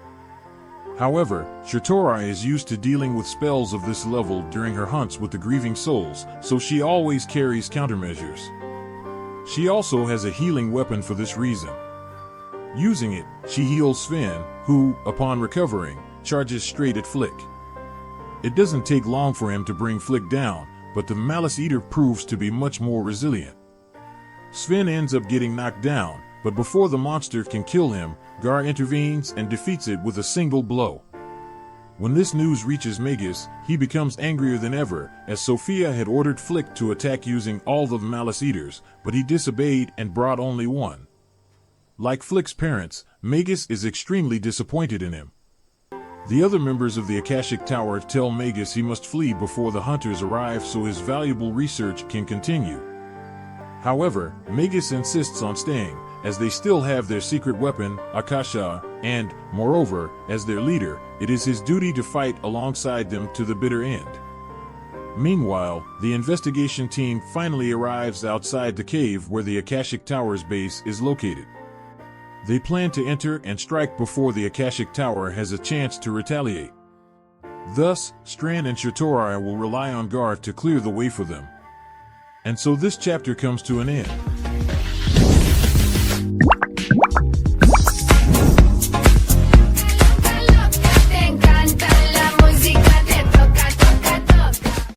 However, Shirtori is used to dealing with spells of this level during her hunts with the Grieving Souls, so she always carries countermeasures. She also has a healing weapon for this reason. Using it, she heals Sven, who, upon recovering, charges straight at Flick. It doesn't take long for him to bring Flick down, but the Malice Eater proves to be much more resilient. Sven ends up getting knocked down, but before the monster can kill him, Gar intervenes and defeats it with a single blow. When this news reaches Magus, he becomes angrier than ever, as Sophia had ordered Flick to attack using all the Malice Eaters, but he disobeyed and brought only one. Like Flick's parents, Magus is extremely disappointed in him. The other members of the Akashic Tower tell Magus he must flee before the hunters arrive so his valuable research can continue. However, Magus insists on staying, as they still have their secret weapon, Akasha, and, moreover, as their leader, it is his duty to fight alongside them to the bitter end. Meanwhile, the investigation team finally arrives outside the cave where the Akashic Tower's base is located. They plan to enter and strike before the Akashic Tower has a chance to retaliate. Thus, Strand and Shatorai will rely on Garth to clear the way for them. And so this chapter comes to an end.